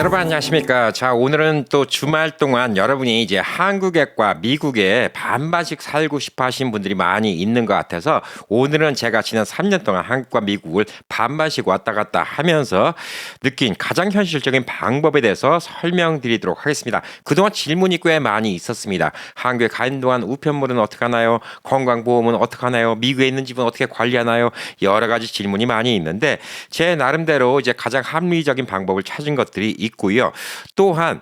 여러분 안녕하십니까. 자, 오늘은 또 주말 동안 여러분이 이제 한국과 미국에 반반씩 살고 싶어 하시는 분들이 많이 있는 것 같아서 오늘은 제가 지난 3년 동안 한국과 미국을 반반씩 왔다 갔다 하면서 느낀 가장 현실적인 방법에 대해서 설명드리도록 하겠습니다. 그동안 질문이 꽤 많이 있었습니다. 한국에 가는 동안 우편물은 어떻게 하나요? 건강보험은 어떻게 하나요? 미국에 있는 집은 어떻게 관리하나요? 여러 가지 질문이 많이 있는데 제 나름대로 이제 가장 합리적인 방법을 찾은 것들이 있고요. 또한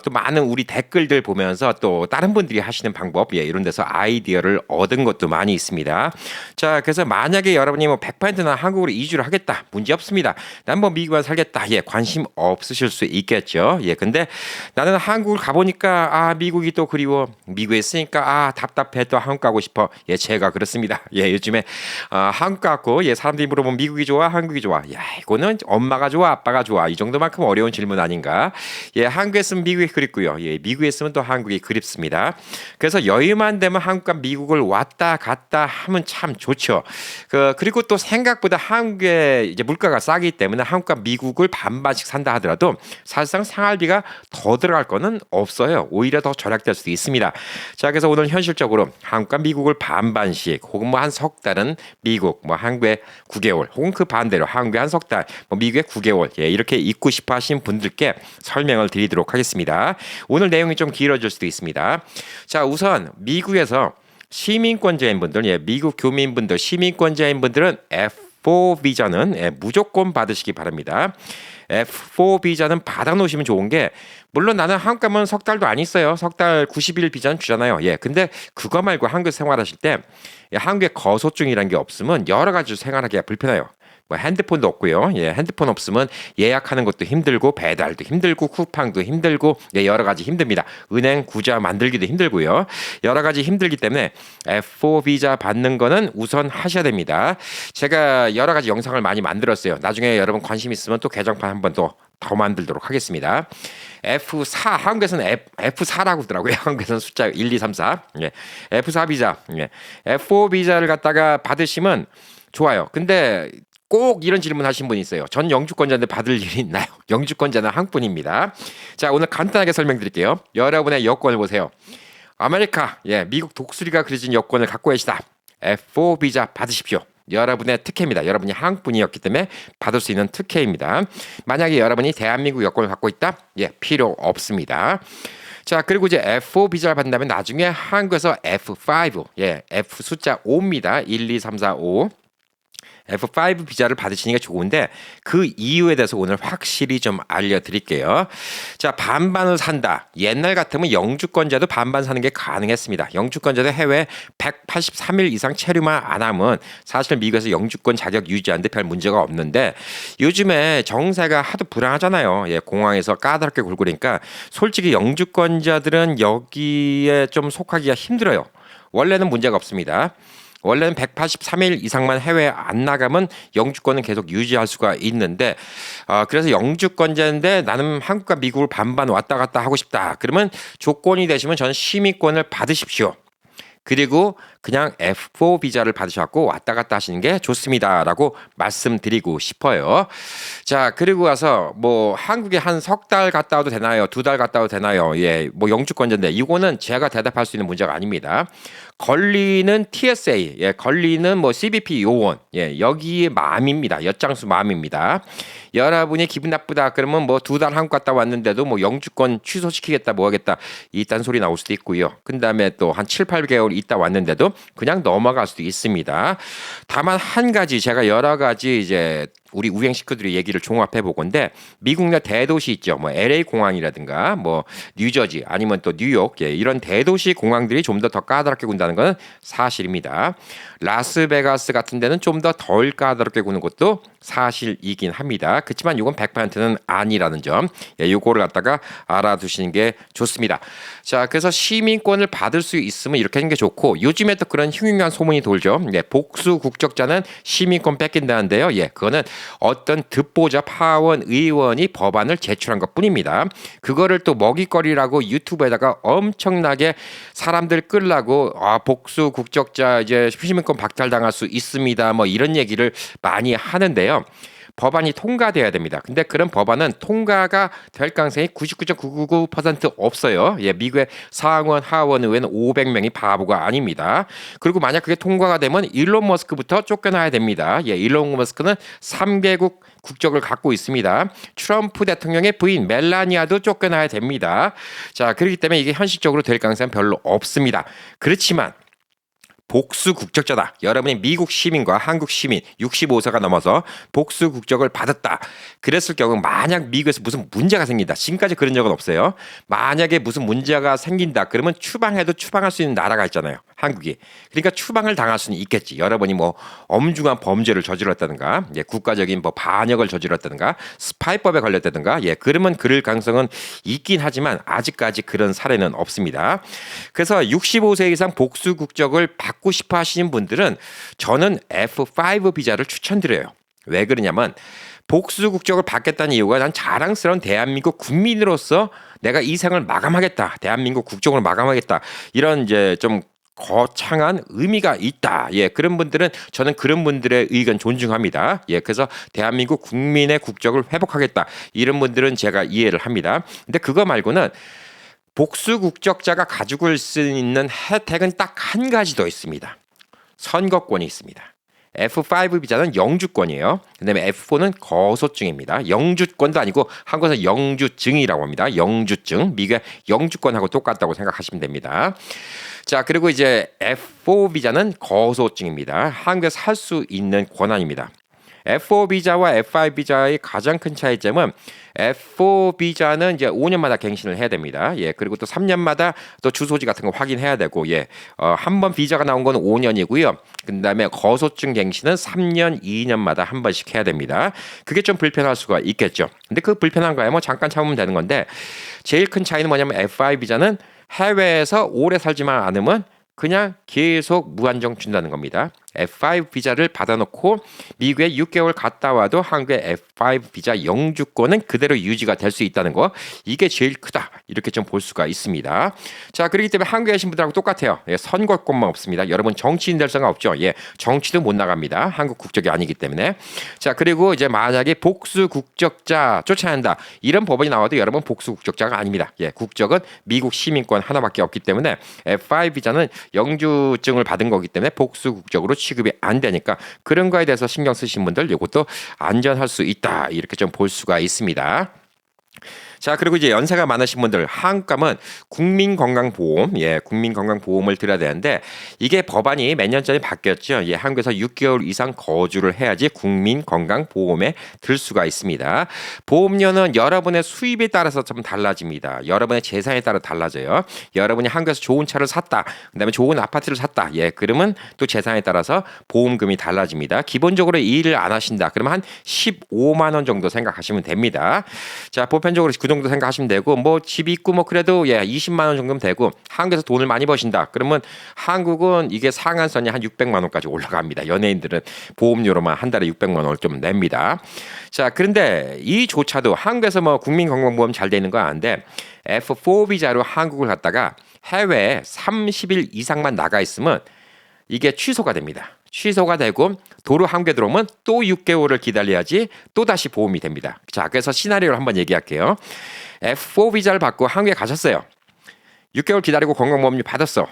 또 많은 우리 댓글들 보면서 또 다른 분들이 하시는 방법, 이런 데서 아이디어를 얻은 것도 많이 있습니다. 자, 그래서 만약에 여러분이 뭐 100%나 한국으로 이주를 하겠다, 문제 없습니다. 난 뭐 미국에 살겠다, 관심 없으실 수 있겠죠. 근데 나는 한국을 가보니까 미국이 또 그리워, 미국에 있으니까 답답해, 또 한국 가고 싶어. 제가 그렇습니다. 요즘에 한국 가고 사람들이 물어보면 미국이 좋아, 한국이 좋아. 이거는 엄마가 좋아, 아빠가 좋아. 이 정도만큼 어려운 질문 아닌가? 한국에 있으면 미국이 그립고요. 미국에 있으면 또 한국이 그립습니다. 그래서 여유만 되면 한국과 미국을 왔다 갔다 하면 참 좋죠. 그리고 또 생각보다 한국의 이제 물가가 싸기 때문에 한국과 미국을 반반씩 산다 하더라도 사실상 생활비가 더 들어갈 거는 없어요. 오히려 더 절약될 수도 있습니다. 자, 그래서 오늘 현실적으로 한국과 미국을 반반씩 혹은 뭐 한 석 달은 미국, 뭐 한국에 9개월 혹은 그 반대로 한국에 한 석 달, 뭐 미국에 9개월 이렇게 있고 싶어 하신 분들께 설명을 드리도록 하겠습니다. 오늘 내용이 좀 길어질 수도 있습니다. 자, 우선 미국에서 시민권자인 분들, 미국 교민분들, 시민권자인 분들은 F4 비자는 무조건 받으시기 바랍니다. F4 비자는 받아놓으시면 좋은 게, 물론 나는 한국 가면 석 달도 안 있어요. 석 달 90일 비자는 주잖아요. 근데 그거 말고 한국 생활하실 때 한국에 거소증이라는 게 없으면 여러 가지 생활하기가 불편해요. 뭐 핸드폰도 없고요. 핸드폰 없으면 예약하는 것도 힘들고 배달도 힘들고 쿠팡도 힘들고 여러 가지 힘듭니다. 은행 구자 만들기도 힘들고요. 여러 가지 힘들기 때문에 F4 비자 받는 거는 우선 하셔야 됩니다. 제가 여러 가지 영상을 많이 만들었어요. 나중에 여러분 관심 있으면 또 개정판 한번 더 만들도록 하겠습니다. F4, 한국에서는 F4라고 하더라고요. 한국에서는 숫자 1, 2, 3, 4. F4 비자. F4 비자를 갖다가 받으시면 좋아요. 근데 꼭 이런 질문 하신 분이 있어요. 전 영주권자인데 받을 일이 있나요? 영주권자는 한국분입니다. 자, 오늘 간단하게 설명드릴게요. 여러분의 여권을 보세요. 아메리카, 미국 독수리가 그려진 여권을 갖고 계시다. F4 비자 받으십시오. 여러분의 특혜입니다. 여러분이 한국분이었기 때문에 받을 수 있는 특혜입니다. 만약에 여러분이 대한민국 여권을 갖고 있다? 필요 없습니다. 자, 그리고 이제 F4 비자를 받는다면 나중에 한국에서 F5, F 숫자 5입니다. 1, 2, 3, 4, 5. F5 비자를 받으시는 게 좋은데 그 이유에 대해서 오늘 확실히 좀 알려드릴게요. 자, 반반을 산다. 옛날 같으면 영주권자도 반반 사는 게 가능했습니다. 영주권자도 해외 183일 이상 체류만 안 하면 사실 미국에서 영주권 자격 유지하는데 별 문제가 없는데 요즘에 정세가 하도 불안하잖아요. 공항에서 까다롭게 굴고 그러니까 솔직히 영주권자들은 여기에 좀 속하기가 힘들어요. 원래는 문제가 없습니다. 원래는 183일 이상만 해외에 안 나가면 영주권은 계속 유지할 수가 있는데 그래서 영주권자인데 나는 한국과 미국을 반반 왔다 갔다 하고 싶다. 그러면 조건이 되시면 저는 시민권을 받으십시오. 그리고 그냥 F4 비자를 받으셔갖고 왔다 갔다 하시는 게 좋습니다라고 말씀드리고 싶어요. 자, 그리고 와서 뭐 한국에 한 석 달 갔다 와도 되나요? 2달 갔다 와도 되나요? 뭐 영주권자인데 이거는 제가 대답할 수 있는 문제가 아닙니다. 권리는 TSA, 권리는 뭐 CBP 요원, 여기에 마음입니다. 엿장수 마음입니다. 여러분이 기분 나쁘다 그러면 뭐 2달 한국 갔다 왔는데도 뭐 영주권 취소시키겠다 뭐 하겠다 이딴 소리 나올 수도 있고요. 그 다음에 또 한 7, 8개월 있다 왔는데도 그냥 넘어갈 수도 있습니다. 다만 한 가지 제가 여러 가지 이제 우리 우행 식구들이 얘기를 종합해 보건데 미국 내 대도시 있죠. 뭐 LA 공항이라든가 뭐 뉴저지 아니면 또 뉴욕 이런 대도시 공항들이 좀 더 까다롭게 군다는 건 사실입니다. 라스베가스 같은 데는 좀 더 덜 까다롭게 구는 것도 사실이긴 합니다. 그렇지만 이건 100%는 아니라는 점, 요거를 갖다가 알아두시는 게 좋습니다. 자, 그래서 시민권을 받을 수 있으면 이렇게 하는 게 좋고 요즘에 또 그런 흉흉한 소문이 돌죠. 복수 국적자는 시민권 뺏긴다는데요. 그거는 어떤 듣보잡 하원 의원이 법안을 제출한 것뿐입니다. 그거를 또 먹이거리라고 유튜브에다가 엄청나게 사람들 끌라고 복수 국적자 이제 시민권 박탈당할 수 있습니다. 뭐 이런 얘기를 많이 하는데요. 법안이 통과돼야 됩니다. 근데 그런 법안은 통과가 될 가능성이 99.999% 없어요. 예, 미국의 상원, 하원 의회는 500명이 바보가 아닙니다. 그리고 만약 그게 통과가 되면 일론 머스크부터 쫓겨나야 됩니다. 예, 일론 머스크는 3개국 국적을 갖고 있습니다. 트럼프 대통령의 부인 멜라니아도 쫓겨나야 됩니다. 자, 그렇기 때문에 이게 현실적으로 될 가능성은 별로 없습니다. 그렇지만 복수 국적자다. 여러분이 미국 시민과 한국 시민 65세가 넘어서 복수 국적을 받았다. 그랬을 경우 만약 미국에서 무슨 문제가 생긴다. 지금까지 그런 적은 없어요. 만약에 무슨 문제가 생긴다. 그러면 추방해도 추방할 수 있는 나라가 있잖아요. 한국이. 그러니까 추방을 당할 수는 있겠지. 여러분이 뭐 엄중한 범죄를 저질렀다든가, 예, 국가적인 뭐 반역을 저질렀다든가, 스파이법에 걸렸다든가, 예, 그러면 그럴 가능성은 있긴 하지만 아직까지 그런 사례는 없습니다. 그래서 65세 이상 복수 국적을 받고 싶어 하시는 분들은 저는 F5 비자를 추천드려요. 왜 그러냐면 복수 국적을 받겠다는 이유가 난 자랑스러운 대한민국 국민으로서 내가 이 생을 마감하겠다. 대한민국 국적을 마감하겠다. 이런 이제 좀 거창한 의미가 있다. 예, 그런 분들은 저는 그런 분들의 의견 존중합니다. 예, 그래서 대한민국 국민의 국적을 회복하겠다. 이런 분들은 제가 이해를 합니다. 근데 그거 말고는 복수 국적자가 가지고 있을 수 있는 혜택은 딱 한 가지 더 있습니다. 선거권이 있습니다. F5 비자는 영주권이에요. 그다음에 F4는 거소증입니다. 영주권도 아니고 한국에서 영주증이라고 합니다. 영주증. 미국의 영주권하고 똑같다고 생각하시면 됩니다. 자, 그리고 이제 F4 비자는 거소증입니다. 한국에서 살 수 있는 권한입니다. F4 비자와 F5 비자의 가장 큰 차이점은 F4 비자는 이제 5년마다 갱신을 해야 됩니다. 예, 그리고 또 3년마다 또 주소지 같은 거 확인해야 되고, 예, 한 번 비자가 나온 건 5년이고요. 그다음에 거소증 갱신은 3년, 2년마다 한 번씩 해야 됩니다. 그게 좀 불편할 수가 있겠죠. 근데 그 불편한 거야 뭐 잠깐 참으면 되는 건데 제일 큰 차이는 뭐냐면 F5 비자는 해외에서 오래 살지만 않으면 그냥 계속 무한정 준다는 겁니다. F5 비자를 받아놓고 미국에 6개월 갔다 와도 한국의 F5 비자 영주권은 그대로 유지가 될 수 있다는 거, 이게 제일 크다 이렇게 좀 볼 수가 있습니다. 자, 그렇기 때문에 한국에 계신 분들하고 똑같아요. 예, 선거권만 없습니다. 여러분 정치인 될 생각 없죠. 예, 정치도 못 나갑니다. 한국 국적이 아니기 때문에. 자, 그리고 이제 만약에 복수 국적자 쫓아야 한다 이런 법안이 나와도 여러분 복수 국적자가 아닙니다. 예, 국적은 미국 시민권 하나밖에 없기 때문에 F5 비자는 영주증을 받은 거기 때문에 복수 국적으로 취급이 안 되니까 그런 거에 대해서 신경 쓰신 분들 이것도 안전할 수 있다 이렇게 좀 볼 수가 있습니다. 자, 그리고 이제 연세가 많으신 분들 한국 가면 국민건강보험, 예, 국민건강보험을 들어야 되는데 이게 법안이 몇 년 전에 바뀌었죠. 예, 한국에서 6개월 이상 거주를 해야지 국민건강보험에 들 수가 있습니다. 보험료는 여러분의 수입에 따라서 좀 달라집니다. 여러분의 재산에 따라 달라져요. 여러분이 한국에서 좋은 차를 샀다, 그다음에 좋은 아파트를 샀다, 예, 그러면 또 재산에 따라서 보험금이 달라집니다. 기본적으로 일을 안 하신다, 그러면 한 15만 원 정도 생각하시면 됩니다. 자, 보편적으로 그 정도 생각하시면 되고 뭐 집 있고 뭐 그래도 예 20만 원 정도면 되고 한국에서 돈을 많이 버신다 그러면 한국은 이게 상한선이 한 600만 원까지 올라갑니다. 연예인들은 보험료로만 한 달에 600만 원을 좀 냅니다. 자, 그런데 이조차도 한국에서 뭐 국민건강보험 잘 되는 건 아닌데 F4 비자로 한국을 갔다가 해외에 30일 이상만 나가 있으면 이게 취소가 됩니다. 취소가 되고 도로 한국에 들어오면 또 6개월을 기다려야지 또 다시 보험이 됩니다. 자, 그래서 시나리오를 한번 얘기할게요. F4 비자를 받고 한국에 가셨어요. 6개월 기다리고 건강보험료 받았어.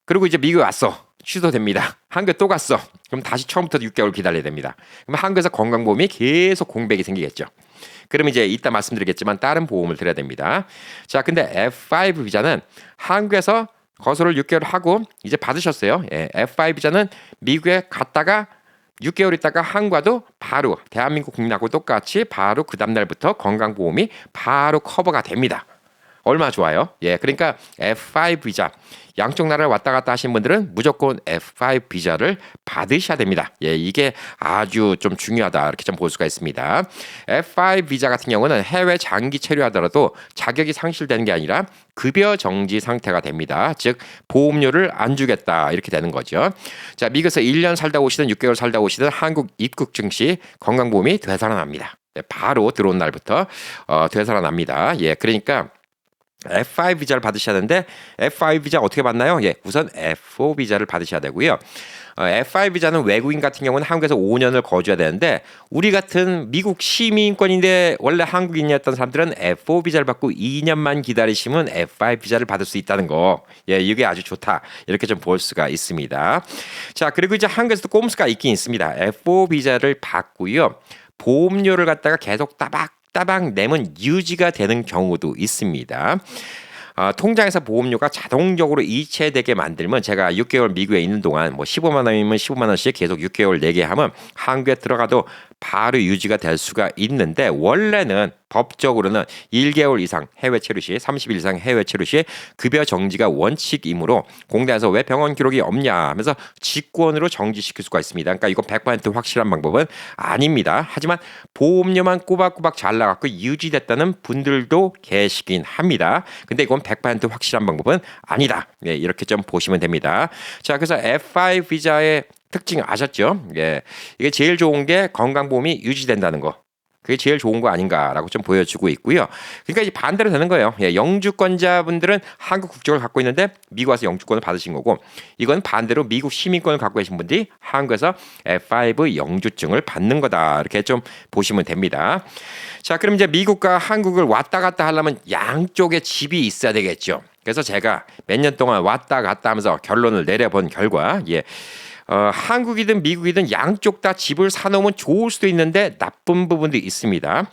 그리고 이제 미국에 왔어. 취소됩니다. 한국에 또 갔어. 그럼 다시 처음부터 6개월 기다려야 됩니다. 그럼 한국에서 건강보험이 계속 공백이 생기겠죠. 그럼 이제 이따 말씀드리겠지만 다른 보험을 드려야 됩니다. 자, 근데 F5 비자는 한국에서 거소를 6개월 하고 이제 받으셨어요. 예, F5 비자는 미국에 갔다가 6개월 있다가 한국 와도 바로 대한민국 국민하고 똑같이 바로 그 다음날부터 건강보험이 바로 커버가 됩니다. 얼마나 좋아요? 예, 그러니까 F5 비자 양쪽 나라를 왔다 갔다 하신 분들은 무조건 F5 비자를 받으셔야 됩니다. 예, 이게 아주 좀 중요하다 이렇게 좀 볼 수가 있습니다. F5 비자 같은 경우는 해외 장기 체류하더라도 자격이 상실되는 게 아니라 급여 정지 상태가 됩니다. 즉 보험료를 안 주겠다 이렇게 되는 거죠. 자, 미국에서 1년 살다 오시든 6개월 살다 오시든 한국 입국 증시 건강보험이 되살아납니다. 예, 바로 들어온 날부터 되살아납니다. 예, 그러니까 F5 비자를 받으셔야 하는데 F5 비자 어떻게 받나요? 예, 우선 F4 비자를 받으셔야 되고요. F5 비자는 외국인 같은 경우는 한국에서 5년을 거주해야 되는데 우리 같은 미국 시민권인데 원래 한국인이었던 사람들은 F4 비자를 받고 2년만 기다리시면 F5 비자를 받을 수 있다는 거. 예, 이게 아주 좋다. 이렇게 좀 볼 수가 있습니다. 자, 그리고 이제 한국에서도 꼼수가 있긴 있습니다. F4 비자를 받고요. 보험료를 갖다가 계속 따박따박 내면 유지가 되는 경우도 있습니다. 통장에서 보험료가 자동적으로 이체되게 만들면 제가 6개월 미국에 있는 동안 뭐 15만 원이면 15만 원씩 계속 6개월 내게 하면 한국에 들어가도 바로 유지가 될 수가 있는데 원래는 법적으로는 1개월 이상 해외 체류 시 30일 이상 해외 체류 시 급여 정지가 원칙이므로 공단에서 왜 병원 기록이 없냐 하면서 직권으로 정지시킬 수가 있습니다. 그러니까 이건 100% 확실한 방법은 아닙니다. 하지만 보험료만 꼬박꼬박 잘 나갔고 유지됐다는 분들도 계시긴 합니다. 근데 이건 100% 확실한 방법은 아니다. 네, 이렇게 좀 보시면 됩니다. 자, 그래서 F5 비자의 특징 아셨죠? 예. 이게 제일 좋은 게 건강보험이 유지된다는 거. 그게 제일 좋은 거 아닌가라고 좀 보여주고 있고요. 그러니까 이제 반대로 되는 거예요. 예, 영주권자분들은 한국 국적을 갖고 있는데 미국 와서 영주권을 받으신 거고 이건 반대로 미국 시민권을 갖고 계신 분들이 한국에서 F5 영주증을 받는 거다. 이렇게 좀 보시면 됩니다. 자, 그럼 이제 미국과 한국을 왔다 갔다 하려면 양쪽에 집이 있어야 되겠죠. 그래서 제가 몇 년 동안 왔다 갔다 하면서 결론을 내려본 결과 한국이든 미국이든 양쪽 다 집을 사놓으면 좋을 수도 있는데 나쁜 부분도 있습니다.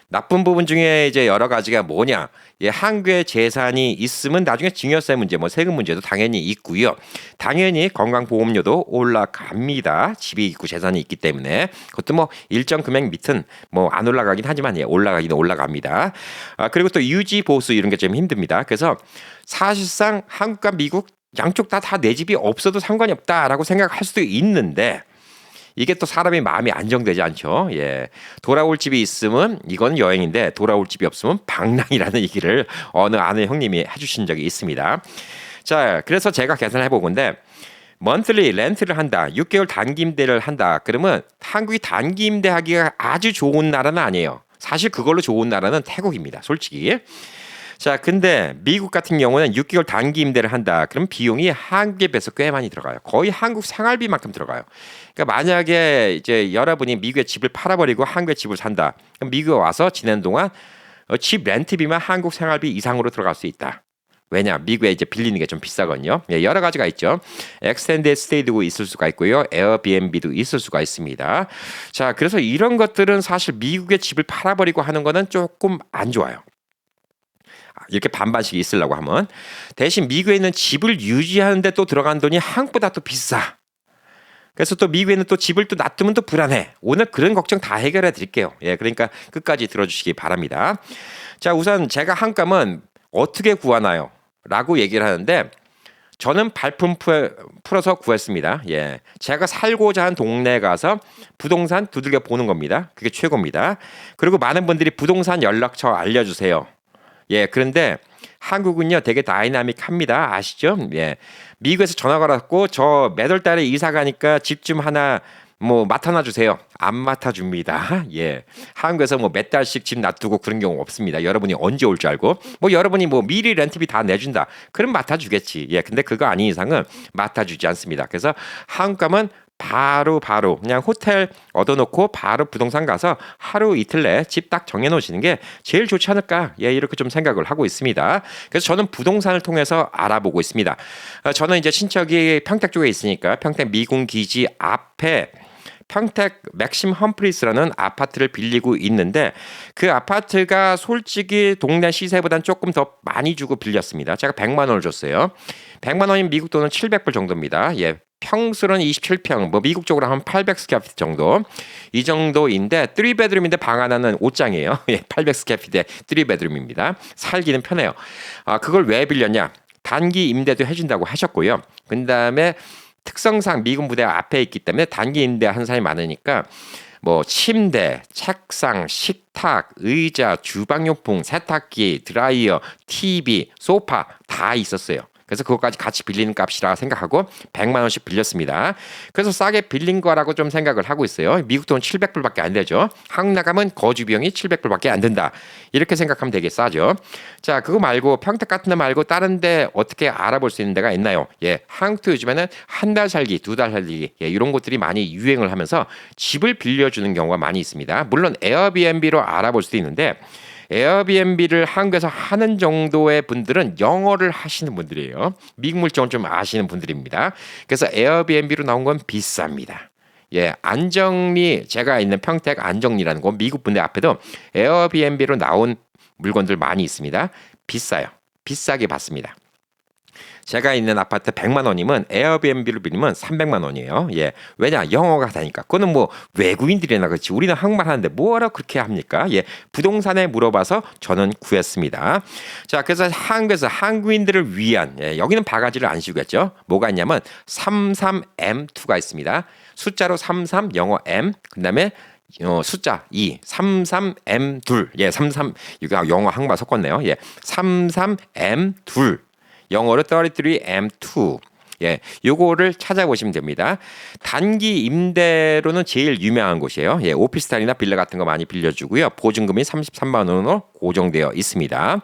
나쁜 부분 중에 이제 여러 가지가 뭐냐? 예, 한국에 재산이 있으면 나중에 증여세 문제, 뭐 세금 문제도 당연히 있고요. 당연히 건강보험료도 올라갑니다. 집이 있고 재산이 있기 때문에 그것도 뭐 일정 금액 밑은 뭐 안 올라가긴 하지만 예, 올라가긴 올라갑니다. 그리고 또 유지 보수 이런 게 좀 힘듭니다. 그래서 사실상 한국과 미국 양쪽 다 내 집이 없어도 상관이 없다라고 생각할 수도 있는데 이게 또 사람이 마음이 안정되지 않죠. 예. 돌아올 집이 있으면 이건 여행인데 돌아올 집이 없으면 방랑이라는 얘기를 어느 아는 형님이 해주신 적이 있습니다. 자, 그래서 제가 계산해 보건데 monthly 렌트를 한다. 6개월 단기 임대를 한다. 그러면 한국이 단기 임대하기가 아주 좋은 나라는 아니에요. 사실 그걸로 좋은 나라는 태국입니다. 솔직히. 자, 근데 미국 같은 경우는 6개월 단기 임대를 한다. 그럼 비용이 한국에 비해서 꽤 많이 들어가요. 거의 한국 생활비만큼 들어가요. 그러니까 만약에 이제 여러분이 미국에 집을 팔아버리고 한국에 집을 산다. 그럼 미국에 와서 지내는 동안 집 렌트비만 한국 생활비 이상으로 들어갈 수 있다. 왜냐? 미국에 이제 빌리는 게 좀 비싸거든요. 예, 여러 가지가 있죠. 엑스텐드 스테이도 있을 수가 있고요. 에어비앤비도 있을 수가 있습니다. 자, 그래서 이런 것들은 사실 미국에 집을 팔아버리고 하는 거는 조금 안 좋아요. 이렇게 반반씩 있으려고 하면 대신 미국에 있는 집을 유지하는데 또 들어간 돈이 한국보다 또 비싸. 그래서 또 미국에는 또 집을 또 놔두면 또 불안해. 오늘 그런 걱정 다 해결해 드릴게요. 예, 그러니까 끝까지 들어주시기 바랍니다. 자, 우선 제가 한감은 어떻게 구하나요? 라고 얘기를 하는데 저는 발품 풀어서 구했습니다. 예, 제가 살고자 하는 동네에 가서 부동산 두들겨 보는 겁니다. 그게 최고입니다. 그리고 많은 분들이 부동산 연락처 알려주세요. 예, 그런데 한국은요 되게 다이나믹합니다. 아시죠? 예, 미국에서 전화가 왔고 저 매달 달에 이사 가니까 집 좀 하나 뭐 맡아놔 주세요. 안 맡아줍니다. 예, 한국에서 뭐 몇 달씩 집 놔두고 그런 경우 없습니다. 여러분이 언제 올 줄 알고 뭐 여러분이 뭐 미리 렌트비 다 내준다. 그럼 맡아주겠지. 예, 근데 그거 아닌 이상은 맡아주지 않습니다. 그래서 한국 가면 바로 그냥 호텔 얻어놓고 바로 부동산 가서 하루 이틀 내에 집 딱 정해놓으시는 게 제일 좋지 않을까? 예, 이렇게 좀 생각을 하고 있습니다. 그래서 저는 부동산을 통해서 알아보고 있습니다. 저는 이제 친척이 평택 쪽에 있으니까 평택 미군 기지 앞에 평택 맥심 험프리스라는 아파트를 빌리고 있는데 그 아파트가 솔직히 동네 시세보다는 조금 더 많이 주고 빌렸습니다. 제가 100만 원을 줬어요. 100만 원이면 미국 돈은 700불 정도입니다. 예. 평수는 27평, 뭐 미국 쪽으로 하면 800 스퀘어피트 정도 이 정도인데 3베드룸인데 방 하나는 5장이에요. 예, 800 스퀘어피트에 3베드룸입니다. 살기는 편해요. 그걸 왜 빌렸냐? 단기 임대도 해준다고 하셨고요. 그 다음에 특성상 미군 부대 앞에 있기 때문에 단기 임대하는 사람이 많으니까 뭐 침대, 책상, 식탁, 의자, 주방용품, 세탁기, 드라이어, TV, 소파 다 있었어요. 그래서 그것까지 같이 빌리는 값이라 생각하고 100만 원씩 빌렸습니다. 그래서 싸게 빌린 거라고 좀 생각을 하고 있어요. 미국 돈 700불밖에 안 되죠. 한국 나가면 거주 비용이 700불밖에 안 든다. 이렇게 생각하면 되게 싸죠. 자, 그거 말고 평택 같은 데 말고 다른 데 어떻게 알아볼 수 있는 데가 있나요? 예, 한국도 요즘에는 한 달 살기, 두 달 살기 이런 것들이 많이 유행을 하면서 집을 빌려주는 경우가 많이 있습니다. 물론 에어비앤비로 알아볼 수도 있는데 에어비앤비를 한국에서 하는 정도의 분들은 영어를 하시는 분들이에요. 미국 물정을 좀 아시는 분들입니다. 그래서 에어비앤비로 나온 건 비쌉니다. 예, 안정리 제가 있는 평택 안정리라는 곳 미국 분들 앞에도 에어비앤비로 나온 물건들 많이 있습니다. 비싸요. 비싸게 받습니다. 제가 있는 아파트 100만 원이면 에어비앤비를 빌리면 300만 원이에요. 예. 왜냐? 영어가 다니까. 그거는 뭐 외국인들이나 그렇지. 우리는 한국말 하는데 뭐하러 그렇게 합니까? 예. 부동산에 물어봐서 저는 구했습니다. 자, 그래서 한국에서 한국인들을 위한 여기는 바가지를 안 씌우겠죠. 뭐가 있냐면 33M2가 있습니다. 숫자로 33 영어 M 그다음에 숫자 2 33M2 예 33 이거 영어 한국말 섞었네요. 예 33M2 영어로 33M2 예, 요거를 찾아보시면 됩니다. 단기 임대로는 제일 유명한 곳이에요. 예, 오피스텔이나 빌라 같은 거 많이 빌려주고요. 보증금이 33만 원으로 고정되어 있습니다.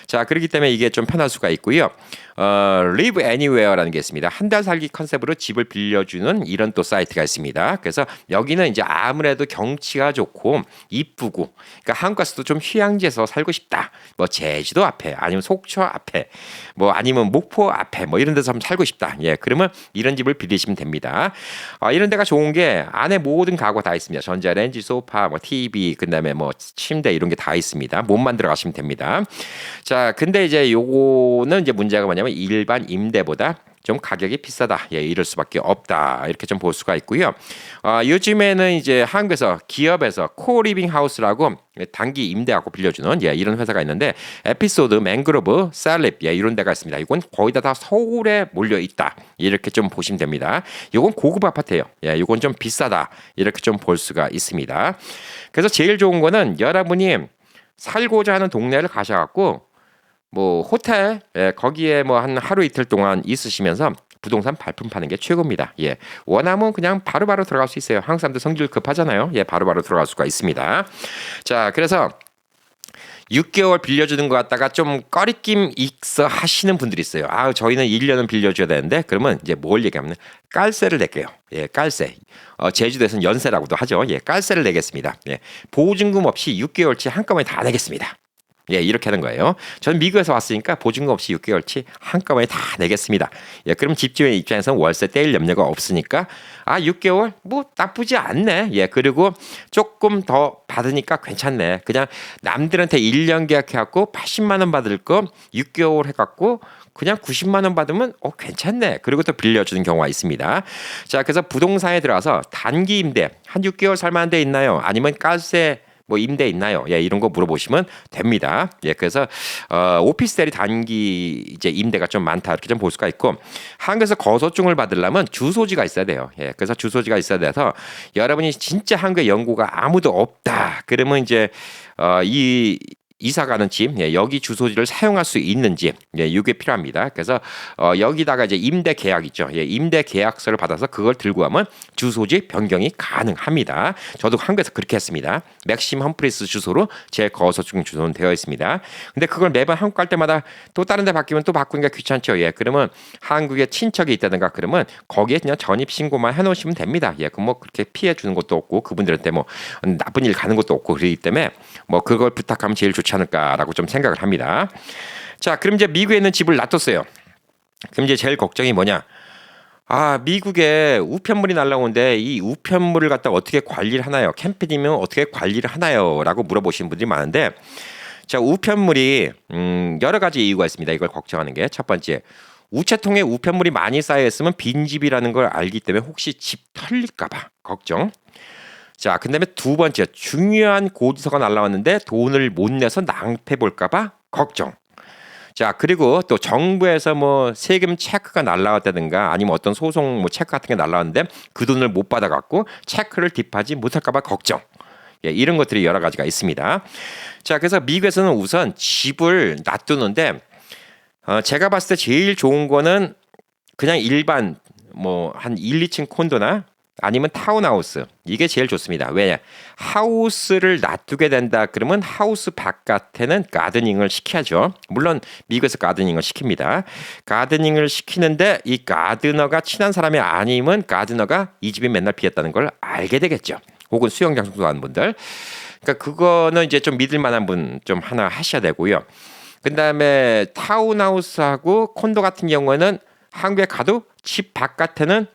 자, 그렇기 때문에 이게 좀 편할 수가 있고요. Live Anywhere라는 게 있습니다. 한 달 살기 컨셉으로 집을 빌려주는 이런 또 사이트가 있습니다. 그래서 여기는 이제 아무래도 경치가 좋고 이쁘고, 그러니까 한국 가서도 좀 휴양지에서 살고 싶다. 뭐 제주도 앞에, 아니면 속초 앞에, 뭐 아니면 목포 앞에, 뭐 이런 데서 한번 살고 싶다. 예, 그러면 이런 집을 빌리시면 됩니다. 이런 데가 좋은 게 안에 모든 가구가 다 있습니다. 전자레인지, 소파, 뭐 TV, 그다음에 뭐 침대 이런 게 다 있습니다. 몸만 들어가시면 됩니다. 자, 근데 이제 요거는 이제 문제가 뭐냐면 일반 임대보다 좀 가격이 비싸다. 예, 이럴 수밖에 없다. 이렇게 좀 볼 수가 있고요. 요즘에는 이제 한국에서 기업에서 코리빙 하우스라고 단기 임대하고 빌려주는 이런 회사가 있는데 에피소드, 맹그로브, 셀립 이런 데가 있습니다. 이건 거의 다 서울에 몰려 있다. 이렇게 좀 보시면 됩니다. 이건 고급 아파트예요. 예, 이건 좀 비싸다. 이렇게 좀 볼 수가 있습니다. 그래서 제일 좋은 거는 여러분이 살고자 하는 동네를 가셔갖고 뭐 호텔 거기에 뭐 한 하루 이틀 동안 있으시면서 부동산 발품 파는 게 최고입니다. 예, 원하면 그냥 바로바로 들어갈 수 있어요. 한국 사람들 성질 급하잖아요. 예, 바로바로 들어갈 수가 있습니다. 자, 그래서 6개월 빌려주는 것 같다가 좀 꺼리낌 있어 하시는 분들이 있어요. 저희는 1년은 빌려줘야 되는데 그러면 이제 뭘 얘기하면 깔세를 낼게요. 예, 깔세. 제주도에서는 연세라고도 하죠. 예, 깔세를 내겠습니다. 예, 보증금 없이 6개월치 한꺼번에 다 내겠습니다. 예, 이렇게 하는 거예요. 저는 미국에서 왔으니까 보증금 없이 6개월치 한꺼번에 다 내겠습니다. 예, 그럼 집주인 입장에서는 월세 떼일 염려가 없으니까 6개월 뭐 나쁘지 않네. 예, 그리고 조금 더 받으니까 괜찮네. 그냥 남들한테 1년 계약해갖고 80만 원 받을 거 6개월 해갖고 그냥 90만 원 받으면 괜찮네. 그리고 또 빌려주는 경우가 있습니다. 자, 그래서 부동산에 들어가서 단기 임대 한 6개월 살만한 데 있나요? 아니면 깔세 뭐 임대 있나요? 예, 이런 거 물어보시면 됩니다. 예, 그래서 오피스텔이 단기 이제 임대가 좀 많다 이렇게 좀 볼 수가 있고 한국에서 거소증을 받으려면 주소지가 있어야 돼요. 예, 그래서 주소지가 있어야 돼서 여러분이 진짜 한국에 연고가 아무도 없다. 그러면 이제 이사 가는 집, 여기 주소지를 사용할 수 있는지, 이게 필요합니다. 그래서 여기다가 이제 임대 계약 있죠. 임대 계약서를 받아서 그걸 들고 가면 주소지 변경이 가능합니다. 저도 한국에서 그렇게 했습니다. 맥심 험프리스 주소로 제 거소증 주소는 되어 있습니다. 근데 그걸 매번 한국 갈 때마다 또 다른 데 바뀌면 또 바꾸니까 귀찮죠. 예, 그러면 한국에 친척이 있다든가 그러면 거기에 그냥 전입 신고만 해놓으시면 됩니다. 예, 그럼 뭐 그렇게 피해 주는 것도 없고 그분들한테 뭐 나쁜 일 가는 것도 없고 그렇기 때문에 뭐 그걸 부탁하면 제일 좋지 않을까라고 좀 생각을 합니다. 자, 그럼 이제 미국에 있는 집을 놔뒀어요. 그럼 이제 제일 걱정이 뭐냐? 미국에 우편물이 날라오는데 이 우편물을 갖다 어떻게 관리를 하나요? 캠핑이면 어떻게 관리를 하나요? 라고 물어보시는 분들이 많은데 자, 우편물이 여러 가지 이유가 있습니다. 이걸 걱정하는 게 첫 번째, 우체통에 우편물이 많이 쌓여 있으면 빈집이라는 걸 알기 때문에 혹시 집 털릴까 봐 걱정. 자, 그다음에 두 번째, 중요한 고지서가 날라왔는데 돈을 못 내서 낭패 볼까 봐 걱정. 자, 그리고 또 정부에서 뭐 세금 체크가 날라왔다든가 아니면 어떤 소송 뭐 체크 같은 게 날라왔는데 그 돈을 못 받아갖고 체크를 딥하지 못할까 봐 걱정. 예, 이런 것들이 여러 가지가 있습니다. 자, 그래서 미국에서는 우선 집을 놔두는데 제가 봤을 때 제일 좋은 거는 그냥 일반 뭐 한 1, 2층 콘도나 아니면 타운하우스 이게 제일 좋습니다. 왜냐? 하우스를 놔두게 된다 그러면 하우스 바깥에는 가드닝을 시켜야죠. 물론 미국에서 가드닝을 시킵니다. 가드닝을 시키는데 이 가드너가 친한 사람이 아니면 가드너가 이 집이 맨날 비었다는 걸 알게 되겠죠. 혹은 수영장 청소하는 분들. 그러니까 그거는 이제 좀 믿을 만한 분 좀 하나 하셔야 되고요. 그다음에 타운하우스하고 콘도 같은 경우에는 한국에 가도 집 바깥에는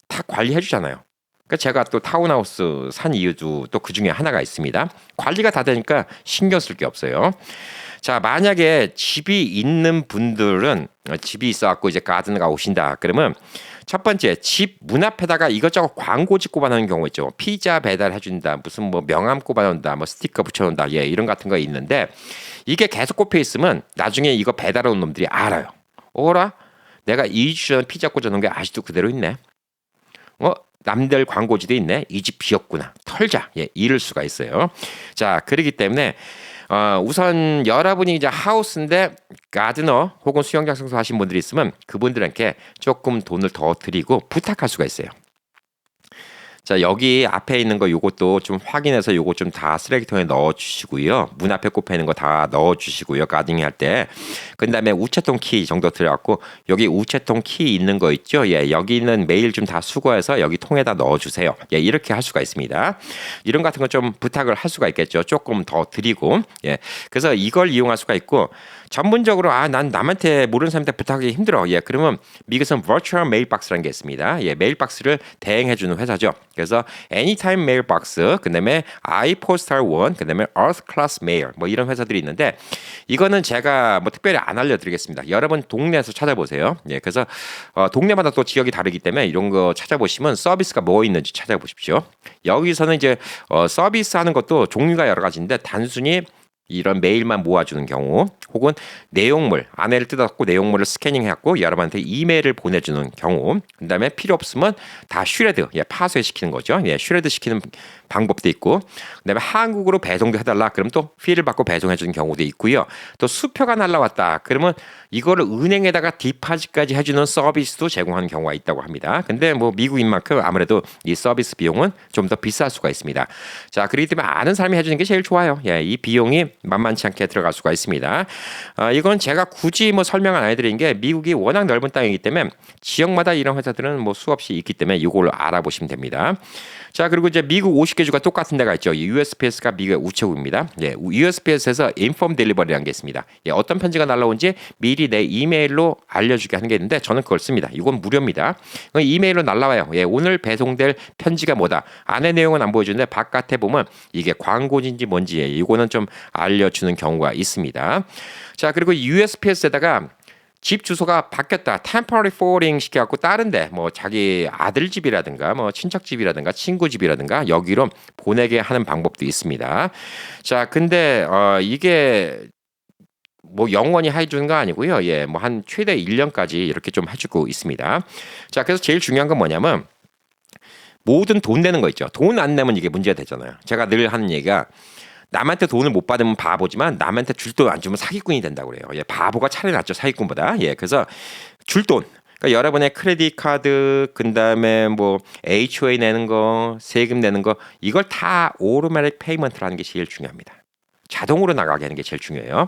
다 관리해 주잖아요. 그러니까 제가 또 타운하우스 산 이유도 또 그 중에 하나가 있습니다. 관리가 다 되니까 신경 쓸 게 없어요. 자, 만약에 집이 있는 분들은 집이 있어갖고 이제 가든가 오신다 그러면 첫 번째 집 문 앞에다가 이것저것 광고지 꼽아놓는 경우 있죠. 피자 배달해준다, 무슨 뭐 명함 꼽아놓는다, 뭐 스티커 붙여놓는다, 예 이런 같은 거 있는데 이게 계속 꼽혀 있으면 나중에 이거 배달온 놈들이 알아요. 어라? 내가 2주 전에 피자 꽂아놓은 게 아직도 그대로 있네. 남들 광고지도 있네. 이 집 비었구나. 털자. 예, 이럴 수가 있어요. 자, 그렇기 때문에 우선 여러분이 이제 하우스인데 가드너 혹은 수영장 청소하신 분들이 있으면 그분들에게 조금 돈을 더 드리고 부탁할 수가 있어요. 자, 여기 앞에 있는 거 요것도 좀 확인해서 요거 좀 다 쓰레기통에 넣어 주시고요. 문 앞에 꼽혀 있는 거 다 넣어 주시고요. 가딩 할 때. 그다음에 우체통 키 정도 들어갖고 여기 우체통 키 있는 거 있죠? 예, 여기 있는 메일 좀 다 수거해서 여기 통에다 넣어 주세요. 예, 이렇게 할 수가 있습니다. 이런 같은 거 좀 부탁을 할 수가 있겠죠. 조금 더 드리고. 예. 그래서 이걸 이용할 수가 있고 전문적으로 난 남한테 모르는 사람한테 부탁하기 힘들어. 예, 그러면 미국에서는 virtual mailbox라는 게 있습니다. 예, 메일박스를 대행해 주는 회사죠. 그래서 Anytime Mailbox, 그다음에 iPostal One, 그다음에 Earth Class Mail 뭐 이런 회사들이 있는데 이거는 제가 뭐 특별히 안 알려드리겠습니다. 여러분 동네에서 찾아보세요. 예, 그래서 동네마다 또 지역이 다르기 때문에 이런 거 찾아보시면 서비스가 뭐 있는지 찾아보십시오. 여기서는 이제 서비스하는 것도 종류가 여러 가지인데 단순히 이런 메일만 모아주는 경우 혹은 내용물 안에를 뜯어갖고 내용물을 스캐닝해갖고 여러분한테 이메일을 보내주는 경우 그다음에 필요 없으면 다 슈레드 파쇄시키는 거죠. 예, 슈레드 시키는 방법도 있고 그다음에 한국으로 배송도 해달라 그럼 또 피를 받고 배송해주는 경우도 있고요. 또 수표가 날라왔다 그러면 이거를 은행에다가 디파짓까지 해주는 서비스도 제공하는 경우가 있다고 합니다. 근데 뭐 미국인 만큼 아무래도 이 서비스 비용은 좀 더 비쌀 수가 있습니다. 자, 그렇기 때문에 아는 사람이 해주는 게 제일 좋아요. 예, 이 비용이 만만치 않게 들어갈 수가 있습니다. 이건 제가 굳이 뭐 설명을 안 해드린 게 미국이 워낙 넓은 땅이기 때문에 지역마다 이런 회사들은 뭐 수없이 있기 때문에 이걸 알아보시면 됩니다. 자, 그리고 이제 미국 50개 주가 똑같은 데가 있죠. USPS가 미국의 우체국입니다. 예, USPS에서 Inform Delivery라는 게 있습니다. 예, 어떤 편지가 날라온지 미리 내 이메일로 알려주게 하는 게 있는데 저는 그걸 씁니다. 이건 무료입니다. 이메일로 날라와요. 예, 오늘 배송될 편지가 뭐다. 안에 내용은 안 보여주는데 바깥에 보면 이게 광고인지 뭔지 이거는 좀 알려주는 경우가 있습니다. 자, 그리고 USPS에다가 집 주소가 바뀌었다. temporary forwarding 시켜갖고 다른데 뭐 자기 아들 집이라든가 뭐 친척 집이라든가 친구 집이라든가 여기로 보내게 하는 방법도 있습니다. 자, 근데 이게 뭐 영원히 해주는 거 아니고요. 예, 뭐 한 최대 1년까지 이렇게 좀 해주고 있습니다. 자, 그래서 제일 중요한 건 뭐냐면 모든 돈 내는 거 있죠. 돈 안 내면 이게 문제가 되잖아요. 제가 늘 하는 얘기가 남한테 돈을 못 받으면 바보지만 남한테 줄 돈 안 주면 사기꾼이 된다고 그래요. 예, 바보가 차라리 낫죠, 사기꾼보다. 예, 그래서 줄 돈. 그러니까 여러분의 크레딧 카드, 그다음에 뭐 HOA 내는 거, 세금 내는 거 이걸 다 오토매틱 페이먼트를 하는 게 제일 중요합니다. 자동으로 나가게 하는 게 제일 중요해요.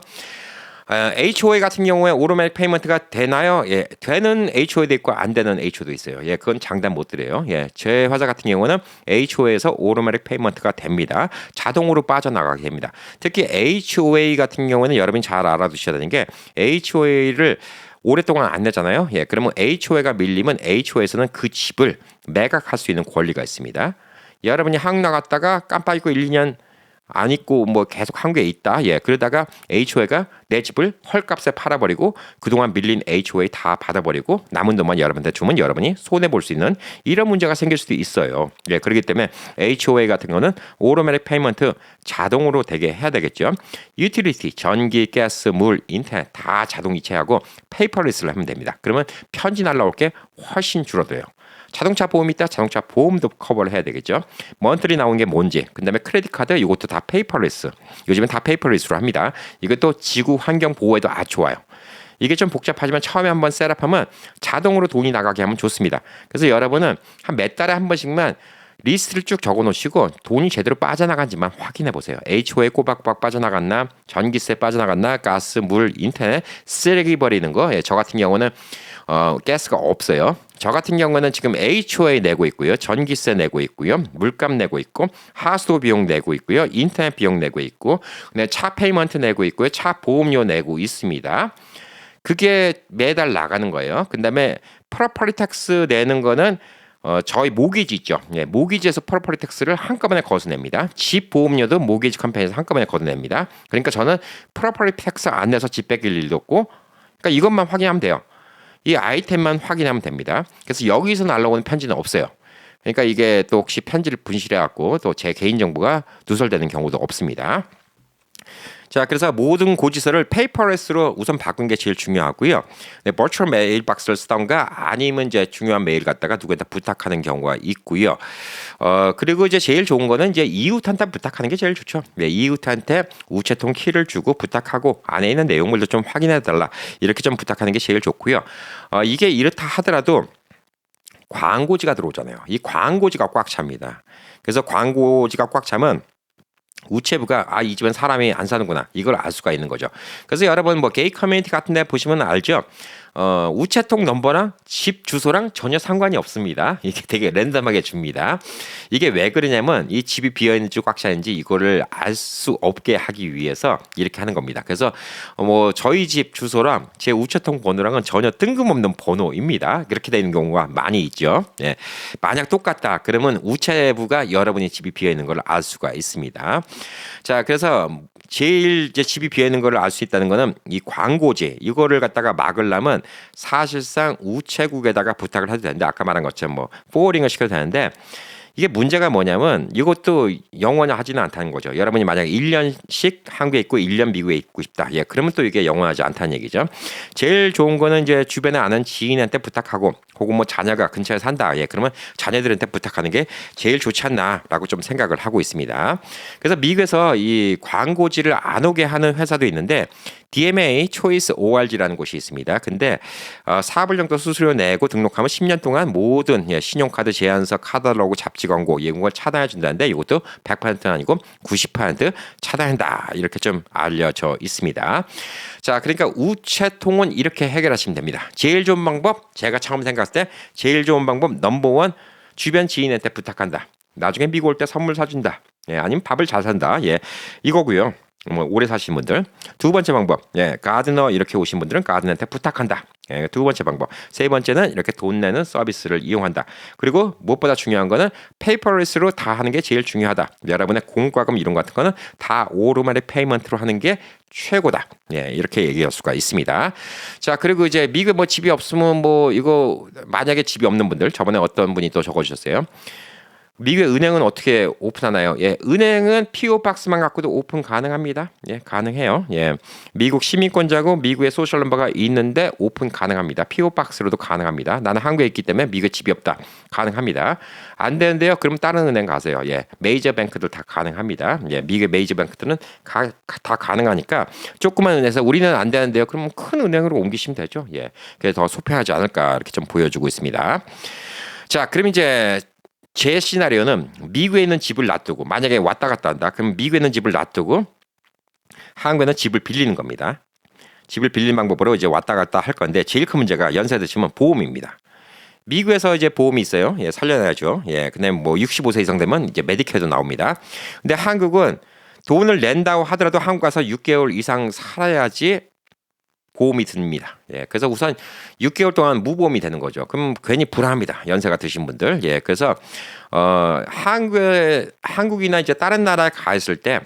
HOA 같은 경우에 오토매틱 페이먼트가 되나요? 예, 되는 HOA도 있고 안 되는 HOA도 있어요. 예, 그건 장담 못 드려요. 예, 제 회사 같은 경우는 HOA에서 오토매틱 페이먼트가 됩니다. 자동으로 빠져나가게 됩니다. 특히 HOA 같은 경우는 여러분이 잘 알아두셔야 되는 게 HOA를 오랫동안 안 내잖아요. 예, 그러면 HOA가 밀리면 HOA에서는 그 집을 매각할 수 있는 권리가 있습니다. 여러분이 한국 나갔다가 깜빡 잊고 1, 2년 안 있고 뭐 계속 한국에 있다. 예, 그러다가 HOA가 내 집을 헐값에 팔아버리고 그동안 밀린 HOA 다 받아버리고 남은 돈만 여러분한테 주면 여러분이 손해 볼 수 있는 이런 문제가 생길 수도 있어요. 예, 그렇기 때문에 HOA 같은 거는 오토매틱 페이먼트 자동으로 되게 해야 되겠죠. 유틸리티, 전기, 가스, 물, 인터넷 다 자동 이체하고 페이퍼리스를 하면 됩니다. 그러면 편지 날라올 게 훨씬 줄어들어요. 자동차 보험이 있다. 자동차 보험도 커버를 해야 되겠죠. 먼틀리 나온 게 뭔지. 그다음에 크레딧 카드 이것도 다 페이퍼리스. 요즘엔 다 페이퍼리스로 합니다. 이것도 지구 환경 보호에도 아주 좋아요. 이게 좀 복잡하지만 처음에 한번 셋업하면 자동으로 돈이 나가게 하면 좋습니다. 그래서 여러분은 한 몇 달에 한 번씩만 리스트를 쭉 적어 놓으시고 돈이 제대로 빠져나간지만 확인해 보세요. HO에 꼬박꼬박 빠져나갔나, 전기세 빠져나갔나, 가스, 물, 인터넷, 쓰레기 버리는 거. 저 같은 경우는 가스가 없어요. 저 같은 경우는 지금 HOA 내고 있고요. 전기세 내고 있고요. 물값 내고 있고, 하수도 비용 내고 있고요. 인터넷 비용 내고 있고, 차 페이먼트 내고 있고요. 차 보험료 내고 있습니다. 그게 매달 나가는 거예요. 그다음에 프로퍼티 텍스 내는 거는 저희 모기지 있죠. 예, 모기지에서 프로퍼티 텍스를 한꺼번에 걷어냅니다. 집 보험료도 모기지 컴퍼니에서 한꺼번에 걷어냅니다. 그러니까 저는 프로퍼티 텍스 안 내서 집 뺏길 일도 없고, 그러니까 이것만 확인하면 돼요. 이 아이템만 확인하면 됩니다. 그래서 여기서 날라오는 편지는 없어요. 그러니까 이게 또 혹시 편지를 분실해 갖고 또 제 개인 정보가 누설되는 경우도 없습니다. 자, 그래서 모든 고지서를 페이퍼레스로 우선 바꾼 게 제일 중요하고요. 네, 버추얼 메일 박스를 쓰던가 아니면 이제 중요한 메일 갖다가 누구한테 부탁하는 경우가 있고요. 그리고 이제 제일 좋은 거는 이제 이웃한테 부탁하는 게 제일 좋죠. 네, 이웃한테 우체통 키를 주고 부탁하고 안에 있는 내용물도 좀 확인해 달라. 이렇게 좀 부탁하는 게 제일 좋고요. 이게 이렇다 하더라도 광고지가 들어오잖아요. 이 광고지가 꽉 찹니다. 그래서 광고지가 꽉 차면 우체부가 이 집은 사람이 안 사는구나 이걸 알 수가 있는 거죠. 그래서 여러분 뭐 게이 커뮤니티 같은 데 보시면 알죠. 우체통 넘버랑 집 주소랑 전혀 상관이 없습니다. 이게 되게 랜덤하게 줍니다. 이게 왜 그러냐면 이 집이 비어있는지 꽉 차있는지 이거를 알 수 없게 하기 위해서 이렇게 하는 겁니다. 그래서 뭐 저희 집 주소랑 제 우체통 번호랑은 전혀 뜬금없는 번호입니다. 그렇게 되는 경우가 많이 있죠. 예. 만약 똑같다 그러면 우체부가 여러분의 집이 비어있는 걸 알 수가 있습니다. 자, 그래서 제일 이제 집이 비어있는 걸 알 수 있다는 거는 이 광고지 이거를 갖다가 막으려면 사실상 우체국에다가 부탁을 해도 되는데 아까 말한 것처럼 뭐 포워딩을 시켜도 되는데 이게 문제가 뭐냐면 이것도 영원히 하지는 않다는 거죠. 여러분이 만약에 1년씩 한국에 있고 1년 미국에 있고 싶다. 예, 그러면 또 이게 영원하지 않다는 얘기죠. 제일 좋은 거는 이제 주변에 아는 지인한테 부탁하고 혹은 뭐 자녀가 근처에 산다. 예, 그러면 자녀들한테 부탁하는 게 제일 좋지 않나라고 좀 생각을 하고 있습니다. 그래서 미국에서 이 광고지를 안 오게 하는 회사도 있는데 DMA 초이스 ORG라는 곳이 있습니다. 근데 4불 정도 수수료 내고 등록하면 10년 동안 모든 신용카드 제한서 카탈로그 잡지 광고 이런 걸 차단해 준다는데 이것도 100%는 아니고 90% 차단한다 이렇게 좀 알려져 있습니다. 자, 그러니까 우체통은 이렇게 해결하시면 됩니다. 제일 좋은 방법 제가 처음 생각했을 때 제일 좋은 방법 넘버원 주변 지인한테 부탁한다. 나중에 미국 올 때 선물 사준다. 예, 아니면 밥을 잘 산다. 예, 이거고요. 뭐 오래 사신 분들. 두 번째 방법, 가드너 이렇게 오신 분들은 가드너한테 부탁한다. 두 번째 방법. 세 번째는 이렇게 돈 내는 서비스를 이용한다. 그리고 무엇보다 중요한 거는 페이퍼리스로 다 하는 게 제일 중요하다. 여러분의 공과금 이런 거 같은 거는 다 오르마리 페이먼트로 하는 게 최고다. 이렇게 얘기할 수가 있습니다. 자, 그리고 이제 미국 뭐 집이 없으면 뭐 이거 만약에 집이 없는 분들 저번에 어떤 분이 또 적어주셨어요. 미국의 은행은 어떻게 오픈하나요? 예, 은행은 PO 박스만 갖고도 오픈 가능합니다. 예, 가능해요. 예, 미국 시민권자고 미국의 소셜 넘버가 있는데 오픈 가능합니다. PO 박스로도 가능합니다. 나는 한국에 있기 때문에 미국에 집이 없다. 가능합니다. 안 되는데요. 그럼 다른 은행 가세요. 예, 메이저 뱅크들 다 가능합니다. 예, 미국의 메이저 뱅크들은 다 가능하니까 조그만 은행에서 우리는 안 되는데요. 그럼 큰 은행으로 옮기시면 되죠. 예, 그게 더 소평하지 않을까 이렇게 좀 보여주고 있습니다. 자, 그럼 이제 제 시나리오는 미국에 있는 집을 놔두고 만약에 왔다 갔다 한다. 그럼 미국에 있는 집을 놔두고 한국에는 집을 빌리는 겁니다. 집을 빌리는 방법으로 이제 왔다 갔다 할 건데 제일 큰 문제가 연세 드시면 보험입니다. 미국에서 이제 보험이 있어요. 예, 살려놔야죠. 예, 근데 뭐 65세 이상 되면 이제 메디케어도 나옵니다. 근데 한국은 돈을 낸다고 하더라도 한국 가서 6개월 이상 살아야지 보험이 듭니다. 예, 그래서 우선 6개월 동안 무보험이 되는 거죠. 그럼 괜히 불안합니다. 연세가 드신 분들. 예, 그래서 한국이나 이제 다른 나라에 가 있을 때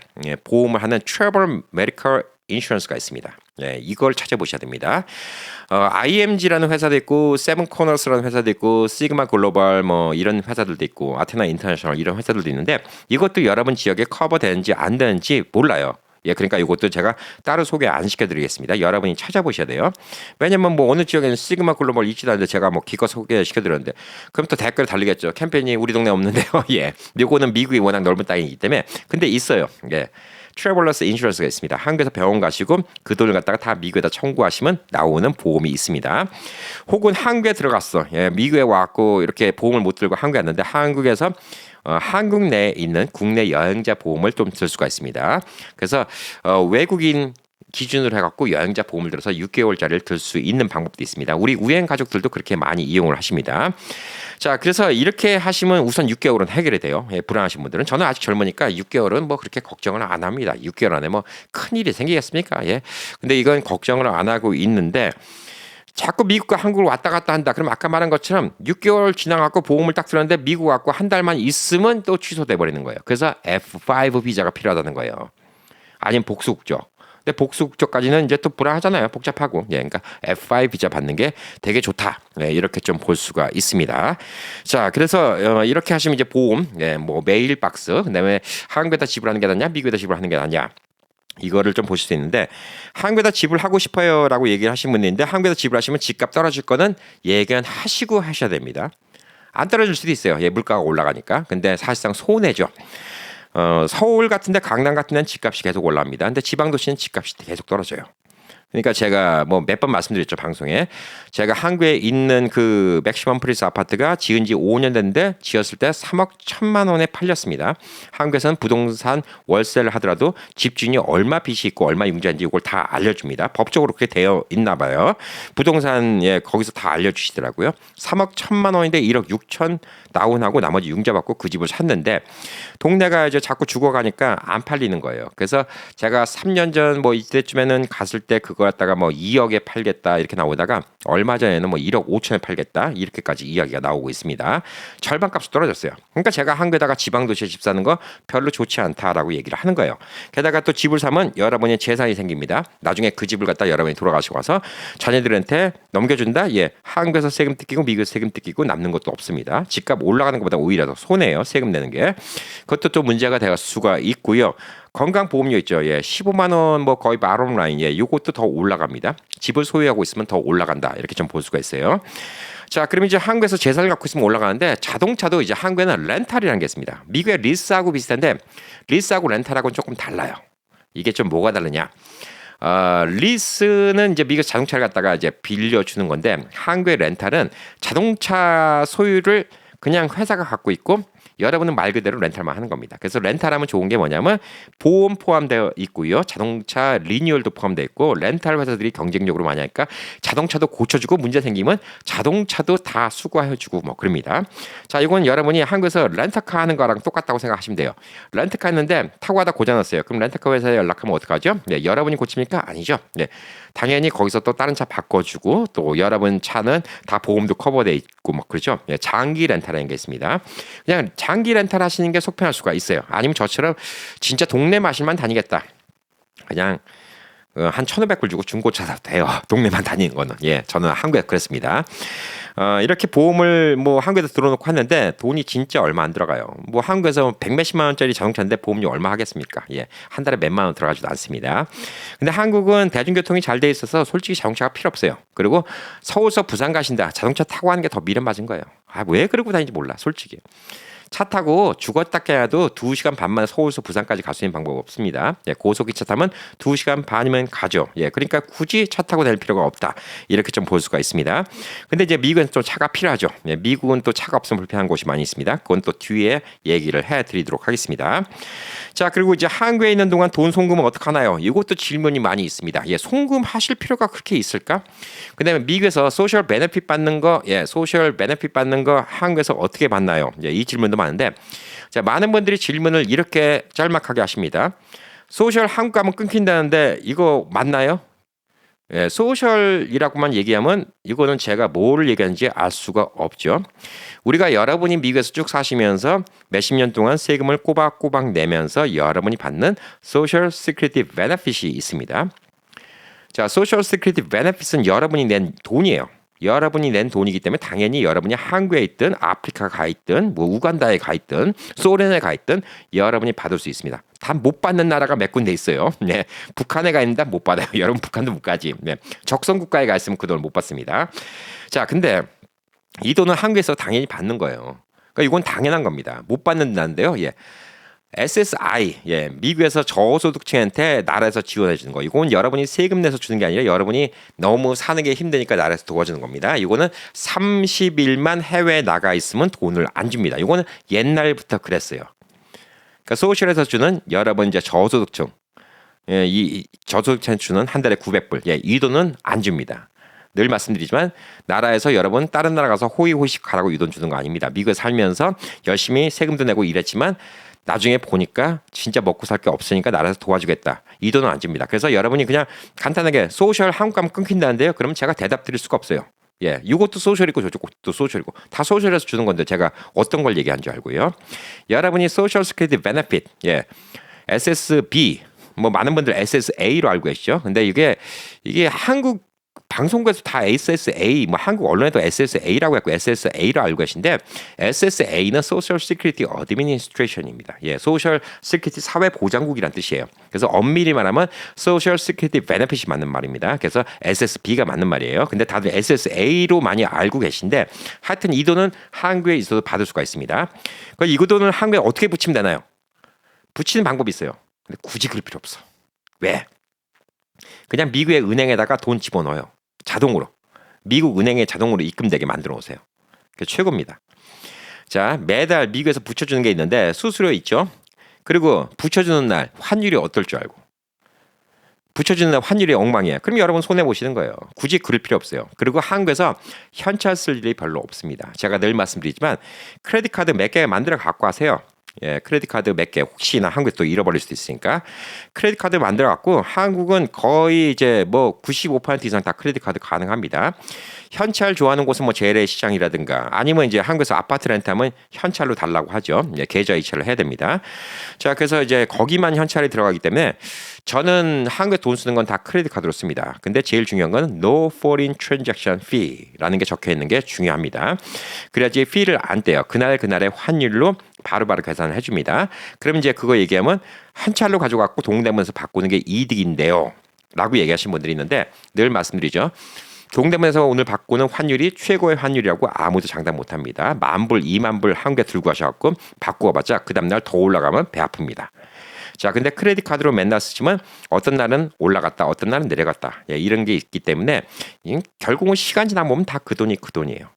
보험을 하는 Travel Medical Insurance가 있습니다. 예, 이걸 찾아보셔야 됩니다. IMG라는 회사도 있고, 세븐코너스라는 회사도 있고, 시그마 글로벌 뭐 이런 회사들도 있고, 아테나 인터내셔널 이런 회사들도 있는데 이것도 여러분 지역에 커버되는지 안 되는지 몰라요. 예, 그러니까 이것도 제가 따로 소개 안 시켜드리겠습니다. 여러분이 찾아보셔야 돼요. 왜냐면 뭐 어느 지역에는 시그마 글로벌 있지도 않는데 제가 뭐 기껏 소개시켜드렸는데 그럼 또 댓글 달리겠죠. 캠페인이 우리 동네 없는데요. 예, 이거는 미국이 워낙 넓은 땅이기 때문에 근데 있어요. 예. 트래블러스 인슈런스가 있습니다. 한국에서 병원 가시고 그 돈을 갖다가 다 미국에다 청구하시면 나오는 보험이 있습니다. 혹은 한국에 들어갔어. 예, 미국에 와갖고 이렇게 보험을 못 들고 한국에 왔는데 한국에서 한국 내에 있는 국내 여행자 보험을 좀 들 수가 있습니다. 그래서 외국인 기준으로 해갖고 여행자 보험을 들어서 6개월짜리를 들 수 있는 방법도 있습니다. 우리 우행 가족들도 그렇게 많이 이용을 하십니다. 자, 그래서 이렇게 하시면 우선 6개월은 해결이 돼요. 예, 불안하신 분들은. 저는 아직 젊으니까 6개월은 뭐 그렇게 걱정을 안 합니다. 6개월 안에 뭐 큰일이 생기겠습니까? 예. 근데 이건 걱정을 안 하고 있는데 자꾸 미국과 한국을 왔다 갔다 한다. 그럼 아까 말한 것처럼 6개월 지나갖고 보험을 딱 들었는데 미국 왔고 한 달만 있으면 또 취소돼 버리는 거예요. 그래서 F5 비자가 필요하다는 거예요. 아니면 복수국적. 근데 복수국적까지는 이제 또 불안하잖아요. 복잡하고. 예, 그러니까 F5 비자 받는 게 되게 좋다. 예, 이렇게 좀 볼 수가 있습니다. 자, 그래서 이렇게 하시면 이제 보험, 예, 뭐 메일 박스, 그다음에 한국에다 지불하는 게 낫냐, 미국에다 지불하는 게 낫냐. 이거를 좀 보실 수 있는데 한국에다 지불하고 싶어요라고 얘기를 하신 분이 있는데 한국에다 지불하시면 집값 떨어질 거는 예견하시고 하셔야 됩니다. 안 떨어질 수도 있어요. 예, 물가가 올라가니까. 근데 사실상 손해죠. 서울 같은데 강남 같은 데는 집값이 계속 올라갑니다. 근데 지방 도시는 집값이 계속 떨어져요. 그러니까 제가 뭐 몇 번 말씀드렸죠, 방송에. 제가 한국에 있는 그 맥시멈 프리스 아파트가 지은 지 5년 됐는데 지었을 때 3억 1천만 원에 팔렸습니다. 한국에서는 부동산 월세를 하더라도 집주인이 얼마 빚이 있고 얼마 융자인지 이걸 다 알려줍니다. 법적으로 그렇게 되어 있나 봐요. 부동산에 거기서 다 알려주시더라고요. 3억 1천만 원인데 1억 6천 다운하고 나머지 융자 받고 그 집을 샀는데 동네가 이제 자꾸 죽어가니까 안 팔리는 거예요. 그래서 제가 3년 전 뭐 이때쯤에는 갔을 때 그거 갖다가 뭐 2억에 팔겠다 이렇게 나오다가 얼마 전에는 뭐 1억 5천에 팔겠다 이렇게까지 이야기가 나오고 있습니다. 절반값이 떨어졌어요. 그러니까 제가 한국에다가 지방도시에 집 사는 거 별로 좋지 않다라고 얘기를 하는 거예요. 게다가 또 집을 사면 여러분의 재산이 생깁니다. 나중에 그 집을 갖다 여러분이 돌아가시고 와서 자녀들한테 넘겨준다. 예, 한국에서 세금 뜯기고 미국에서 세금 뜯기고 남는 것도 없습니다. 집값 올라가는 것보다 오히려 더 손해예요. 세금 내는 게. 그것도 또 문제가 될 수가 있고요. 건강보험료 있죠. 예, 15만 원 뭐 거의 바론 라인. 예, 이것도 더 올라갑니다. 집을 소유하고 있으면 더 올라간다. 이렇게 좀 볼 수가 있어요. 자, 그럼 이제 한국에서 재산을 갖고 있으면 올라가는데 자동차도 이제 한국에는 렌탈이라는 게 있습니다. 미국의 리스하고 비슷한데 리스하고 렌탈하고는 조금 달라요. 이게 좀 뭐가 다르냐? 리스는 이제 미국 자동차를 갖다가 이제 빌려주는 건데 한국의 렌탈은 자동차 소유를 그냥 회사가 갖고 있고 여러분은 말 그대로 렌탈만 하는 겁니다. 그래서 렌탈하면 좋은 게 뭐냐면 보험 포함되어 있고요. 자동차 리뉴얼도 포함되어 있고 렌탈 회사들이 경쟁력으로 많이 하니까 자동차도 고쳐주고 문제 생기면 자동차도 다 수거해주고 뭐 그럽니다. 자, 이건 여러분이 한국에서 렌터카 하는 거랑 똑같다고 생각하시면 돼요. 렌터카 했는데 타고 가다 고장났어요. 그럼 렌터카 회사에 연락하면 어떡하죠? 네, 여러분이 고칩니까? 아니죠. 네, 당연히 거기서 또 다른 차 바꿔주고 또 여러분 차는 다 보험도 커버돼 있고 뭐 그렇죠. 네, 장기 렌탈이라는 게 있습니다. 그냥 장기 렌탈 하시는 게 속편할 수가 있어요. 아니면 저처럼 진짜 동네 마실만 다니겠다. 그냥 한 1,500불 주고 중고차 사도 돼요. 동네만 다니는 거는. 예, 저는 한국에 그랬습니다. 이렇게 보험을 뭐 한국에서 들어놓고 했는데 돈이 진짜 얼마 안 들어가요. 뭐 한국에서 100몇십만 원짜리 자동차인데 보험료 얼마 하겠습니까? 예, 한 달에 몇만 원 들어가지도 않습니다. 근데 한국은 대중교통이 잘 돼 있어서 솔직히 자동차가 필요 없어요. 그리고 서울서 부산 가신다. 자동차 타고 하는 게 더 미련 맞은 거예요. 왜 그러고 다니는지 몰라, 솔직히. 차 타고 죽었다 깨도 2시간 반 만에 서울에서 부산까지 갈 수 있는 방법 없습니다. 예, 고속기차 타면 2시간 반이면 가죠. 예, 그러니까 굳이 차 타고 다닐 필요가 없다. 이렇게 좀 볼 수가 있습니다. 근데 이제 미국은 또 차가 필요하죠. 예, 미국은 또 차가 없으면 불편한 곳이 많이 있습니다. 그건 또 뒤에 얘기를 해드리도록 하겠습니다. 자, 그리고 이제 한국에 있는 동안 돈 송금은 어떻게 하나요? 이것도 질문이 많이 있습니다. 예, 송금하실 필요가 그렇게 있을까? 그다음에 미국에서 소셜 베네핏 받는 거, 예, 소셜 베네핏 받는 거 한국에서 어떻게 받나요? 예, 이 질문도 많은데, 자, 많은 분들이 질문을 이렇게 짤막하게 하십니다. 소셜 한국 가면 끊긴다는데 이거 맞나요? 예, 소셜이라고만 얘기하면 이거는 제가 뭐를 얘기하는지 알 수가 없죠. 우리가 여러분이 미국에서 쭉 사시면서 몇십 년 동안 세금을 꼬박꼬박 내면서 여러분이 받는 소셜 시큐리티 베네핏이 있습니다. 자, 소셜 시큐리티 베네핏은 여러분이 낸 돈이에요. 여러분이 낸 돈이기 때문에 당연히 여러분이 한국에 있든 아프리카 가 있든 뭐 우간다에 가 있든 소련에 가 있든 여러분이 받을 수 있습니다. 다 못 받는 나라가 몇 군데 있어요. 네, 북한에 가 있는데 못 받아요. 여러분 북한도 못 가지. 네, 적성 국가에 가 있으면 그 돈을 못 받습니다. 자, 근데 이 돈은 한국에서 당연히 받는 거예요. 그러니까 이건 당연한 겁니다. 못 받는다는데요. 예. SSI, 미국에서 저소득층한테 나라에서 지원해 주는 거. 이건 여러분이 세금 내서 주는 게 아니라 여러분이 너무 사는 게 힘드니까 나라에서 도와주는 겁니다. 이거는 30일만 해외에 나가 있으면 돈을 안 줍니다. 이거는 옛날부터 그랬어요. 그러니까 소셜에서 주는 여러분 이제 저소득층, 이 저소득층 주는 한 달에 900불, 이 돈은 안 줍니다. 늘 말씀드리지만 나라에서 여러분 다른 나라 가서 호의호식 가라고 이 돈 주는 거 아닙니다. 미국에 살면서 열심히 세금도 내고 일했지만 나중에 보니까 진짜 먹고 살 게 없으니까 나라에서 도와주겠다. 이 돈은 안 줍니다. 그래서 여러분이 그냥 간단하게 소셜 한국 가면 끊긴다는데요. 그러면 제가 대답 드릴 수가 없어요. 이것도 소셜이고 저것도 소셜이고 다 소셜에서 주는 건데 제가 어떤 걸 얘기한 줄 알고요. 여러분이 소셜 스케이트 베네핏, SSB, 뭐 많은 분들 SSA로 알고 계시죠. 근데 이게 한국 방송국에서 다 SSA, 뭐 한국 언론에도 SSA라고 했고 SSA로 알고 계신데 SSA는 Social Security Administration입니다. Social Security 사회보장국이란 뜻이에요. 그래서 엄밀히 말하면 Social Security Benefit이 맞는 말입니다. 그래서 SSB가 맞는 말이에요. 근데 다들 SSA로 많이 알고 계신데 하여튼 이 돈은 한국에 있어도 받을 수가 있습니다. 그럼 이 돈을 한국에 어떻게 붙이면 되나요? 붙이는 방법이 있어요. 근데 굳이 그럴 필요 없어. 왜? 그냥 미국의 은행에다가 돈 집어넣어요. 자동으로. 미국 은행에 자동으로 입금되게 만들어 놓으세요. 그게 최고입니다. 자, 매달 미국에서 붙여주는 게 있는데 수수료 있죠. 그리고 붙여주는 날 환율이 어떨 줄 알고. 붙여주는 날 환율이 엉망이에요. 그럼 여러분 손해보시는 거예요. 굳이 그럴 필요 없어요. 그리고 한국에서 현찰 쓸 일이 별로 없습니다. 제가 늘 말씀드리지만 크레딧 카드 몇 개 만들어 갖고 하세요. 크레딧 카드 몇 개 혹시나 한국에 또 잃어버릴 수도 있으니까 크레딧 카드 만들어 갖고 한국은 거의 이제 뭐 95% 이상 다 크레딧 카드 가능합니다. 현찰 좋아하는 곳은 뭐 재래시장이라든가 아니면 이제 한국에서 아파트 렌트하면 현찰로 달라고 하죠. 계좌 이체를 해야 됩니다. 자, 그래서 이제 거기만 현찰이 들어가기 때문에 저는 한국에 돈 쓰는 건 다 크레딧 카드로 씁니다. 근데 제일 중요한 건 No Foreign Transaction Fee라는 게 적혀 있는 게 중요합니다. 그래야지 fee를 안 떼요. 그날의 환율로 바로바로 계산을 해줍니다. 그럼 이제 그거 얘기하면 현찰로 가져갖고 동대문에서 바꾸는 게 이득인데요. 라고 얘기하시는 분들이 있는데 늘 말씀드리죠. 동대문에서 오늘 바꾸는 환율이 최고의 환율이라고 아무도 장담 못합니다. 10,000불, 20,000불 한국에 들고 가셔갖고 바꾸어봤자 그 다음날 더 올라가면 배 아픕니다. 자, 근데 크레딧 카드로 맨날 쓰시면 어떤 날은 올라갔다, 어떤 날은 내려갔다. 이런 게 있기 때문에 결국은 시간 지나 보면 다 그 돈이 그 돈이에요.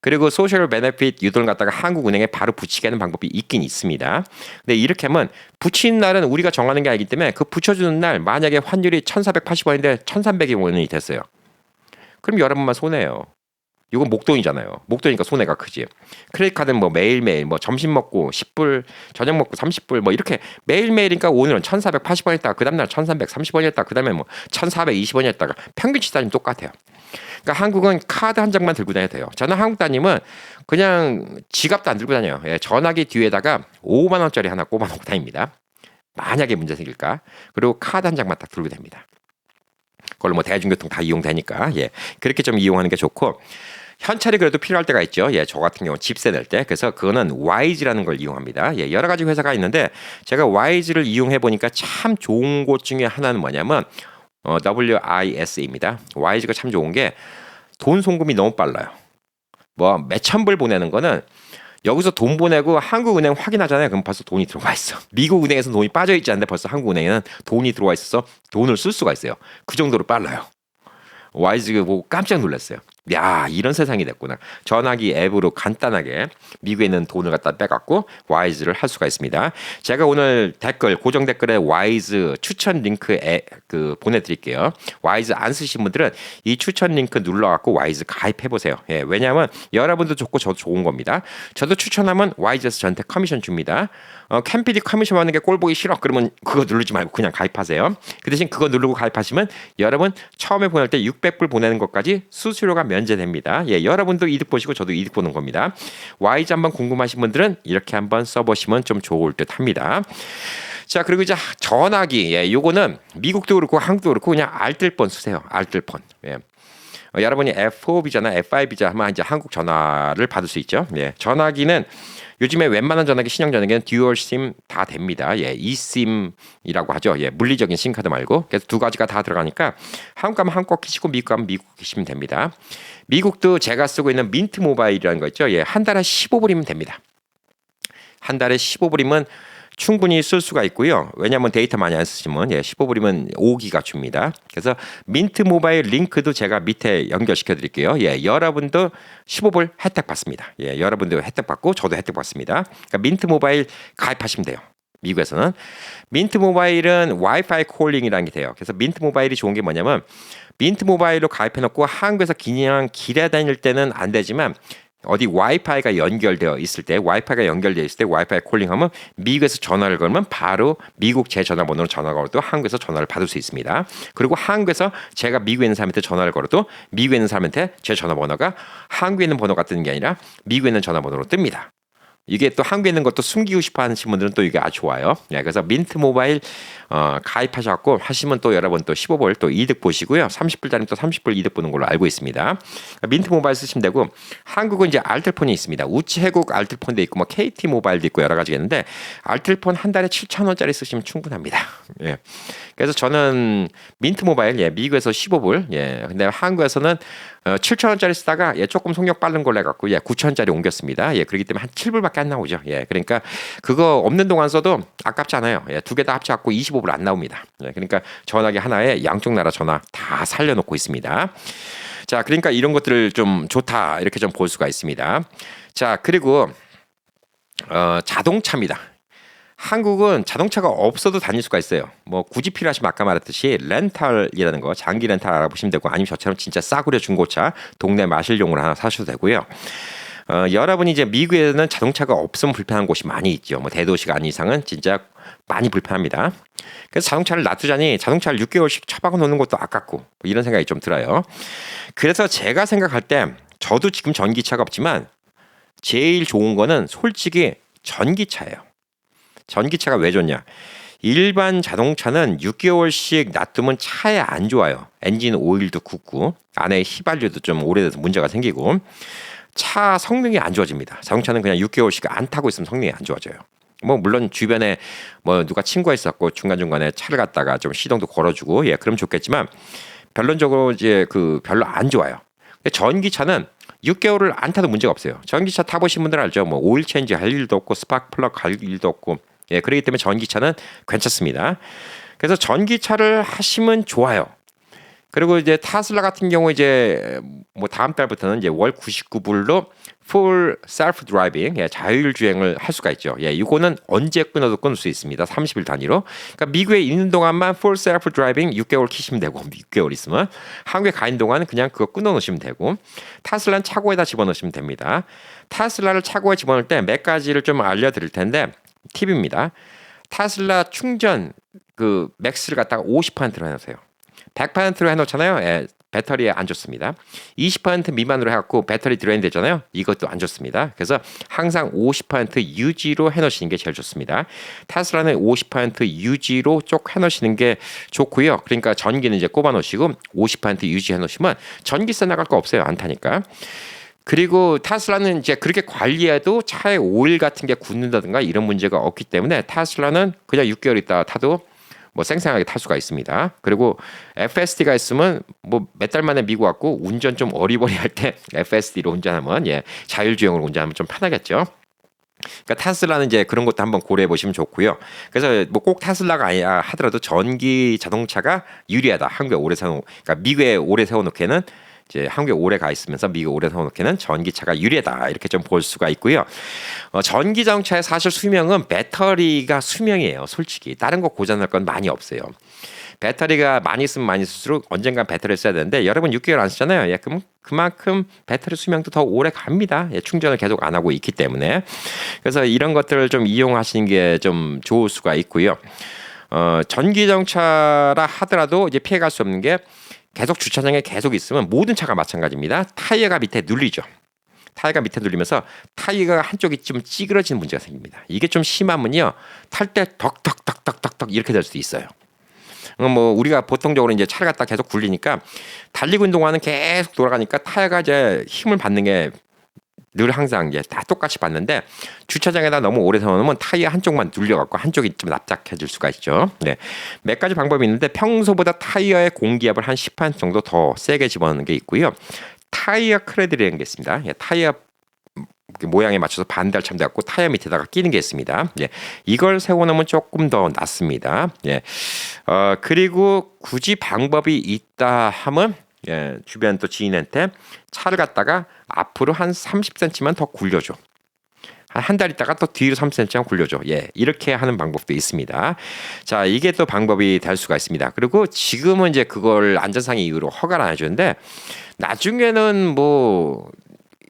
그리고 소셜 베네핏 유도를 갖다가 한국은행에 바로 붙이게 하는 방법이 있긴 있습니다. 근데 이렇게 하면 붙이는 날은 우리가 정하는 게 아니기 때문에 그 붙여주는 날 만약에 환율이 1,480원인데 1,300원이 됐어요. 그럼 여러분만 손해예요. 이건 목돈이잖아요. 목돈이니까 손해가 크지. 크레딧 카드는 뭐 매일매일 뭐 점심 먹고 10불, 저녁 먹고 30불 뭐 이렇게 매일매일이니까 오늘은 1,480원이었다가 그 다음날 1,330원이었다가 그 다음에 뭐 1,420원이었다가 평균치 따지면 똑같아요. 그러니까 한국은 카드 한 장만 들고 다녀야 돼요. 저는 한국 다니면 그냥 지갑도 안 들고 다녀요. 전화기 뒤에다가 5만 원짜리 하나 꼽아놓고 다닙니다. 만약에 문제 생길까. 그리고 카드 한 장만 딱 들고 다닙니다. 그걸로 뭐 대중교통 다 이용되니까 그렇게 좀 이용하는 게 좋고 현찰이 그래도 필요할 때가 있죠. 저 같은 경우 집세 낼 때. 그래서 그거는 와이즈라는 걸 이용합니다. 여러 가지 회사가 있는데 제가 와이즈를 이용해 보니까 참 좋은 곳 중에 하나는 뭐냐면 WIS입니다. 와이즈가 참 좋은 게 돈 송금이 너무 빨라요. 뭐 몇천 불 보내는 거는 여기서 돈 보내고 한국은행 확인하잖아요. 그럼 벌써 돈이 들어와 있어. 미국 은행에서는 돈이 빠져 있지 않는데 벌써 한국은행에는 돈이 들어와 있어서 돈을 쓸 수가 있어요. 그 정도로 빨라요. 와이즈 보고 깜짝 놀랐어요. 야, 이런 세상이 됐구나. 전화기 앱으로 간단하게 미국에 있는 돈을 갖다 빼갖고 와이즈를 할 수가 있습니다. 제가 오늘 고정 댓글에 와이즈 추천 링크 보내드릴게요. 와이즈 안 쓰신 분들은 이 추천 링크 눌러갖고 와이즈 가입해보세요. 왜냐하면 여러분도 좋고 저도 좋은 겁니다. 저도 추천하면 와이즈에서 저한테 커미션 줍니다. 캠피디 커미션 받는 게 꼴 보기 싫어. 그러면 그거 누르지 말고 그냥 가입하세요. 그 대신 그거 누르고 가입하시면 여러분 처음에 보낼 때 600불 보내는 것까지 수수료가 면제됩니다. 여러분도 이득 보시고 저도 이득 보는 겁니다. 와이즈 한번 궁금하신 분들은 이렇게 한번 써보시면 좀 좋을 듯 합니다. 자, 그리고 이제 전화기. 요거는 미국도 그렇고 한국도 그렇고 그냥 알뜰폰 쓰세요. 알뜰폰. 여러분이 F4 비자나 F5 비자 하면 이제 한국 전화를 받을 수 있죠. 전화기는 요즘에 웬만한 전화기, 신형 전화기는 듀얼 심 다 됩니다. eSIM이라고 하죠. 물리적인 심카드 말고. 그래서 두 가지가 다 들어가니까 한국 가면 한국 거 키시고 미국 가면 미국 키시면 됩니다. 미국도 제가 쓰고 있는 민트 모바일이라는 거 있죠. 한 달에 15불이면 됩니다. 한 달에 15불이면 충분히 쓸 수가 있고요. 왜냐하면 데이터 많이 안 쓰시면 15불이면 5기가 줍니다. 그래서 민트 모바일 링크도 제가 밑에 연결시켜 드릴게요. 여러분도 15불 혜택 받습니다. 여러분도 혜택 받고 저도 혜택 받습니다. 그러니까 민트 모바일 가입하시면 돼요. 미국에서는 민트 모바일은 와이파이 콜링이라는 게 돼요. 그래서 민트 모바일이 좋은 게 뭐냐면 민트 모바일로 가입해 놓고 한국에서 그냥 길에 다닐 때는 안 되지만 어디 와이파이가 연결되어 있을 때 와이파이 콜링하면 미국에서 전화를 걸면 바로 미국 제 전화번호로 전화가 걸어도 한국에서 전화를 받을 수 있습니다. 그리고 한국에서 제가 미국에 있는 사람한테 전화를 걸어도 미국에 있는 사람한테 제 전화번호가 한국에 있는 번호가 뜨는 게 아니라 미국에 있는 전화번호로 뜹니다. 이게 또 한국에 있는 것도 숨기고 싶어 하시는 분들은 또 이게 아주 좋아요. 그래서 민트 모바일 가입하셔갖고 하시면 또 여러분 또 15불 또 이득 보시고요. 30불짜리 또 30불 이득 보는 걸로 알고 있습니다. 민트 모바일 쓰시면 되고 한국은 이제 알뜰폰이 있습니다. 우체국 알뜰폰도 있고 뭐 KT 모바일도 있고 여러 가지가 있는데 알뜰폰 한 달에 7,000원짜리 쓰시면 충분합니다. 그래서 저는 민트 모바일 미국에서 15불 근데 한국에서는 7,000원짜리 쓰다가 조금 속력 빠른 걸로 해갖고 9,000원짜리 옮겼습니다. 그렇기 때문에 한 7불밖에 안 나오죠. 그러니까 그거 없는 동안 써도 아깝지 않아요. 두 개 다 합쳐갖고 25불 안 나옵니다. 그러니까 전화기 하나에 양쪽 나라 전화 다 살려놓고 있습니다. 자, 그러니까 이런 것들을 좀 좋다 이렇게 좀 볼 수가 있습니다. 자, 그리고 자동차입니다. 한국은 자동차가 없어도 다닐 수가 있어요. 뭐 굳이 필요하시면 아까 말했듯이 렌탈이라는 거 장기 렌탈 알아보시면 되고 아니면 저처럼 진짜 싸구려 중고차 동네 마실용으로 하나 사셔도 되고요. 여러분이 이제 미국에는 자동차가 없으면 불편한 곳이 많이 있죠. 뭐 대도시가 아닌 이상은 진짜 많이 불편합니다. 그래서 자동차를 놔두자니 자동차를 6개월씩 처박아 놓는 것도 아깝고 뭐 이런 생각이 좀 들어요. 그래서 제가 생각할 때 저도 지금 전기차가 없지만 제일 좋은 거는 솔직히 전기차예요. 전기차가 왜 좋냐? 일반 자동차는 6개월씩 놔두면 차에 안 좋아요. 엔진 오일도 굳고 안에 휘발유도 좀 오래돼서 문제가 생기고 차 성능이 안 좋아집니다. 자동차는 그냥 6개월씩 안 타고 있으면 성능이 안 좋아져요. 뭐 물론 주변에 뭐 누가 친구가 있었고 중간중간에 차를 갖다가 좀 시동도 걸어주고 그럼 좋겠지만 결론적으로 이제 별로 안 좋아요. 근데 전기차는 6개월을 안 타도 문제가 없어요. 전기차 타보신 분들 알죠? 뭐 오일 체인지 할 일도 없고 스파크 플러그 할 일도 없고 그렇기 때문에 전기차는 괜찮습니다. 그래서 전기차를 하시면 좋아요. 그리고 이제 테슬라 같은 경우 이제 뭐 다음 달부터는 이제 월 99불로 full self driving 자율 주행을 할 수가 있죠. 이거는 언제 끊어도 끊을 수 있습니다. 30일 단위로. 그러니까 미국에 있는 동안만 full self driving 6개월 키시면 되고 6개월 있으면 한국에 가 있는 동안은 그냥 그거 끊어 놓으시면 되고 테슬라는 차고에다 집어넣으시면 됩니다. 테슬라를 차고에 집어넣을 때 몇 가지를 좀 알려드릴 텐데 팁입니다. 테슬라 충전 맥스를 갖다가 50%로 해놓으세요. 100%로 해놓잖아요. 배터리에 안 좋습니다. 20% 미만으로 해갖고 배터리 드레인 되잖아요. 이것도 안 좋습니다. 그래서 항상 50% 유지로 해놓으시는 게 제일 좋습니다. 테슬라는 50% 유지로 쭉 해놓으시는 게 좋고요. 그러니까 전기는 이제 꼽아놓으시고 50% 유지 해놓으시면 전기세 나갈 거 없어요. 안 타니까. 그리고 테슬라는 이제 그렇게 관리해도 차에 오일 같은 게 굳는다든가 이런 문제가 없기 때문에 테슬라는 그냥 6개월 있다가 타도 뭐 생생하게 탈 수가 있습니다. 그리고 FSD가 있으면 뭐 몇 달 만에 미국 왔고 운전 좀 어리버리할 때 FSD로 운전하면 자율주행으로 운전하면 좀 편하겠죠. 그러니까 테슬라는 이제 그런 것도 한번 고려해 보시면 좋고요. 그래서 뭐 꼭 테슬라가 아니라 하더라도 전기 자동차가 유리하다. 한국에 오래 그러니까 미국에 오래 세워놓기에는 이제 한국에 오래 가 있으면서 미국 오래 세워놓기에는 전기차가 유리하다 이렇게 좀 볼 수가 있고요. 전기 자동차의 사실 수명은 배터리가 수명이에요. 솔직히 다른 거 고장날 건 많이 없어요. 배터리가 많이 있으면 많이 쓸수록 언젠간 배터리를 써야 되는데 여러분 6개월 안 쓰잖아요. 그럼 그만큼 배터리 수명도 더 오래 갑니다. 충전을 계속 안 하고 있기 때문에. 그래서 이런 것들을 좀 이용하시는 게 좀 좋을 수가 있고요. 전기 자동차라 하더라도 이제 피해갈 수 없는 게 계속 주차장에 계속 있으면 모든 차가 마찬가지입니다. 타이어가 밑에 눌리죠. 타이어가 밑에 눌리면서 타이어가 한쪽이 좀 찌그러지는 문제가 생깁니다. 이게 좀 심하면요. 탈 때 덕덕덕덕덕덕 이렇게 될 수도 있어요. 뭐 우리가 보통적으로 이제 차를 갖다 계속 굴리니까 달리고 있는 동안은 계속 돌아가니까 타이어가 이제 힘을 받는 게 늘 항상 이제 다 똑같이 받는데 주차장에다 너무 오래 세워놓으면 타이어 한쪽만 눌려갖고 한쪽이 좀 납작해질 수가 있죠. 몇 가지 방법이 있는데 평소보다 타이어의 공기압을 한 10% 정도 더 세게 집어넣는 게 있고요. 타이어 크레딧이라는 게 있습니다. 타이어 모양에 맞춰서 반달 참되었고 타이어 밑에다가 끼는 게 있습니다. 예, 이걸 세워놓으면 조금 더 낫습니다. 예, 그리고 굳이 방법이 있다 하면 주변 또 지인한테 차를 갖다가 앞으로 한 30cm만 더 굴려줘. 한 달 있다가 또 뒤로 3cm만 굴려줘. 이렇게 하는 방법도 있습니다. 자, 이게 또 방법이 될 수가 있습니다. 그리고 지금은 이제 그걸 안전상의 이유로 허가를 안 해주는데 나중에는 뭐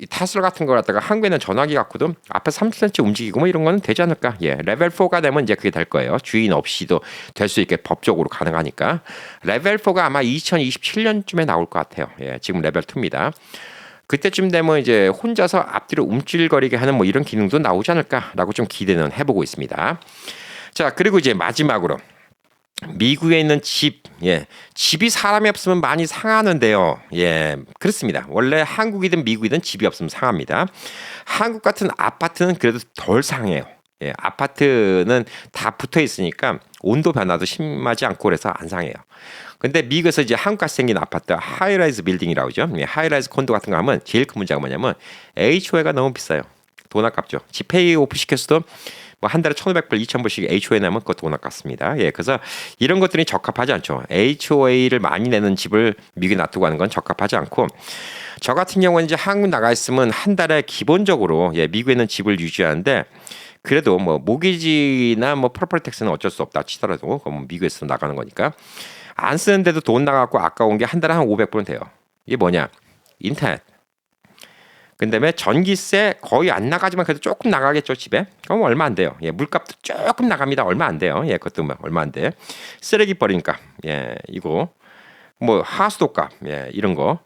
타슬라 같은 거 갖다가 한국에는 전화기 갖고도 앞에 30cm 움직이고 뭐 이런 거는 되지 않을까? 레벨 4가 되면 이제 그게 될 거예요. 주인 없이도 될 수 있게 법적으로 가능하니까. 레벨 4가 아마 2027년쯤에 나올 것 같아요. 지금 레벨 2입니다. 그때쯤 되면 이제 혼자서 앞뒤로 움찔거리게 하는 뭐 이런 기능도 나오지 않을까라고 좀 기대는 해보고 있습니다. 자, 그리고 이제 마지막으로 미국에 있는 집, 집이 사람이 없으면 많이 상하는데요. 그렇습니다. 원래 한국이든 미국이든 집이 없으면 상합니다. 한국 같은 아파트는 그래도 덜 상해요. 아파트는 다 붙어 있으니까 온도 변화도 심하지 않고 그래서 안 상해요. 근데 미국에서 이제 한국같이 생긴 아파트, 하이라이즈 빌딩이라고 하죠. 하이라이즈 콘도 같은 거 하면 제일 큰 문제가 뭐냐면 HOA가 너무 비싸요. 돈 아깝죠. 집 페이오프 시켰어도 뭐 한 달에 1,500불, 2,000불씩 HOA 내면 그것도 돈 아깝습니다. 그래서 이런 것들이 적합하지 않죠. HOA를 많이 내는 집을 미국에 놔두고 하는 건 적합하지 않고 저 같은 경우는 이제 한국 나가 있으면 한 달에 기본적으로 미국에 있는 집을 유지하는데 그래도 뭐 모기지나 뭐 프로퍼티 텍스는 어쩔 수 없다 치더라도 그건 미국에서 나가는 거니까 안 쓰는데도 돈 나가고 아까운 게 한 달에 한 500불은 돼요. 이게 뭐냐? 인터넷. 그다음에 전기세 거의 안 나가지만 그래도 조금 나가겠죠 집에. 그럼 얼마 안 돼요. 물값도 조금 나갑니다. 얼마 안 돼요. 그것도 얼마 안 돼. 쓰레기 버리니까 이거 뭐 하수도값 이런 거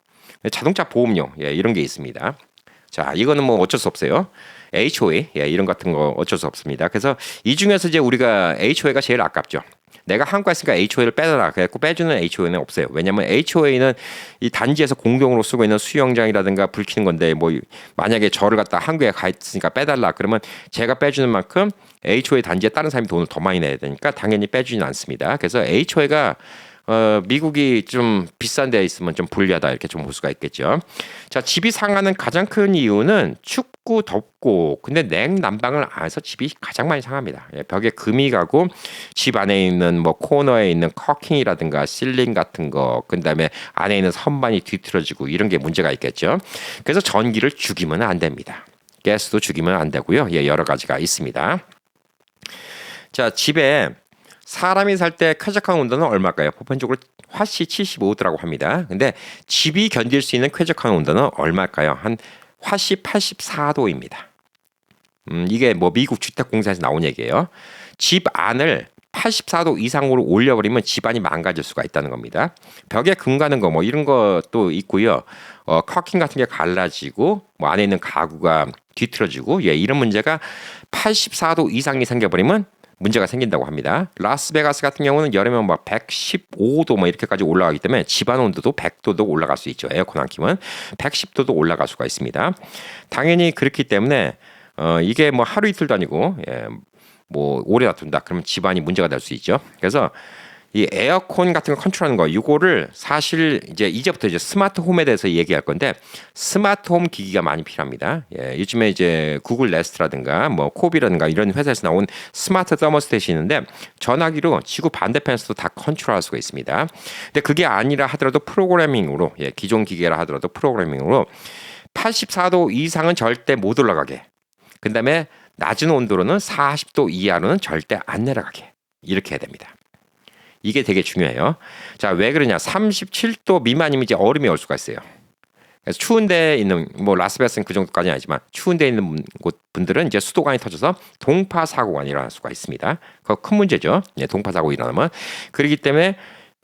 자동차 보험료 이런 게 있습니다. 자, 이거는 뭐 어쩔 수 없어요. HOA 이런 같은 거 어쩔 수 없습니다. 그래서 이 중에서 이제 우리가 HOA가 제일 아깝죠. 내가 한국에 있으니까 HOA를 빼달라. 그래갖고 빼주는 HOA는 없어요. 왜냐하면 HOA는 이 단지에서 공용으로 쓰고 있는 수영장이라든가 불 켜는 건데 뭐 만약에 저를 갖다 한국에 가 있으니까 빼달라 그러면 제가 빼주는 만큼 HOA 단지에 다른 사람이 돈을 더 많이 내야 되니까 당연히 빼주지는 않습니다. 그래서 HOA가 미국이 좀 비싼 데 있으면 좀 불리하다 이렇게 좀 볼 수가 있겠죠. 자, 집이 상하는 가장 큰 이유는 춥고 덥고 근데 냉난방을 안 해서 집이 가장 많이 상합니다. 벽에 금이 가고 집 안에 있는 뭐 코너에 있는 커킹이라든가 실링 같은 거 그다음에 안에 있는 선반이 뒤틀어지고 이런 게 문제가 있겠죠. 그래서 전기를 죽이면 안 됩니다. 가스도 죽이면 안 되고요. 여러 가지가 있습니다. 자, 집에 사람이 살 때 쾌적한 온도는 얼마일까요? 보편적으로 화씨 75도라고 합니다. 근데 집이 견딜 수 있는 쾌적한 온도는 얼마일까요? 한 화씨 84도입니다. 이게 뭐 미국 주택공사에서 나온 얘기예요. 집 안을 84도 이상으로 올려버리면 집안이 망가질 수가 있다는 겁니다. 벽에 금 가는 거 뭐 이런 것도 있고요. 커킹 같은 게 갈라지고 뭐 안에 있는 가구가 뒤틀어지고 이런 문제가 84도 이상이 생겨버리면 문제가 생긴다고 합니다. 라스베가스 같은 경우는 여름에 막 115도 뭐 이렇게까지 올라가기 때문에 집안 온도도 100도도 올라갈 수 있죠. 에어컨 안 키면 110도도 올라갈 수가 있습니다. 당연히 그렇기 때문에 이게 뭐 하루 이틀도 아니고 뭐 오래 놔둔다 그러면 집안이 문제가 될 수 있죠. 그래서 이 에어컨 같은 거 컨트롤하는 거 이거를 사실 이제부터 이제 스마트 홈에 대해서 얘기할 건데 스마트 홈 기기가 많이 필요합니다. 요즘에 이제 구글 네스트라든가 뭐 코비라든가 이런 회사에서 나온 스마트 서머스탯이 있는데 전화기로 지구 반대편에서도 다 컨트롤할 수가 있습니다. 근데 그게 아니라 하더라도 프로그래밍으로 기존 기계라 하더라도 프로그래밍으로 84도 이상은 절대 못 올라가게. 그다음에 낮은 온도로는 40도 이하로는 절대 안 내려가게. 이렇게 해야 됩니다. 이게 되게 중요해요. 자, 왜 그러냐? 37도 미만이면 이제 얼음이 올 수가 있어요. 그래서 추운 데 있는 뭐 라스베가스는 그 정도까지는 아니지만 추운 데 있는 곳 분들은 이제 수도관이 터져서 동파 사고가 일어날 수가 있습니다. 그거 큰 문제죠. 동파 사고 일어나면. 그렇기 때문에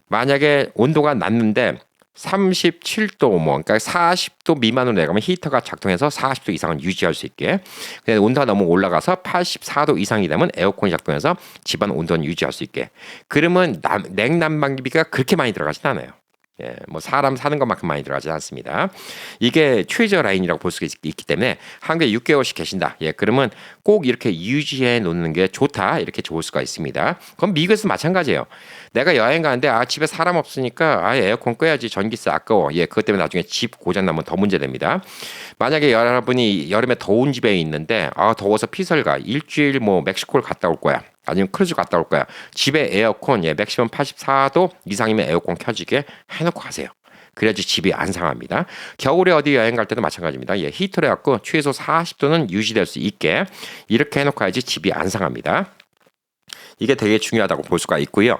만약에 온도가 낮는데 37도 뭐 그러니까 40도 미만으로 내려가면 히터가 작동해서 40도 이상은 유지할 수 있게. 근데 온도가 너무 올라가서 84도 이상이 되면 에어컨이 작동해서 집안 온도는 유지할 수 있게. 그러면 냉난방비가 그렇게 많이 들어가진 않아요. 예, 뭐 사람 사는 것만큼 많이 들어가지 않습니다. 이게 최저 라인이라고 볼 수가 있기 때문에 한국에 6개월씩 계신다. 예, 그러면 꼭 이렇게 유지해 놓는 게 좋다. 이렇게 좋을 수가 있습니다. 그럼 미국에서 마찬가지예요. 내가 여행 가는데 집에 사람 없으니까 에어컨 꺼야지 전기세 아까워. 예, 그것 때문에 나중에 집 고장 나면 더 문제됩니다. 만약에 여러분이 여름에 더운 집에 있는데 더워서 피설가 일주일 뭐 멕시코를 갔다 올 거야. 아니면 크루즈 갔다 올 거야. 집에 에어컨 맥시멈 84도 이상이면 에어컨 켜지게 해놓고 가세요. 그래야지 집이 안 상합니다. 겨울에 어디 여행 갈 때도 마찬가지입니다. 예, 히터를 해갖고 최소 40도는 유지될 수 있게 이렇게 해놓고 가야지 집이 안 상합니다. 이게 되게 중요하다고 볼 수가 있고요.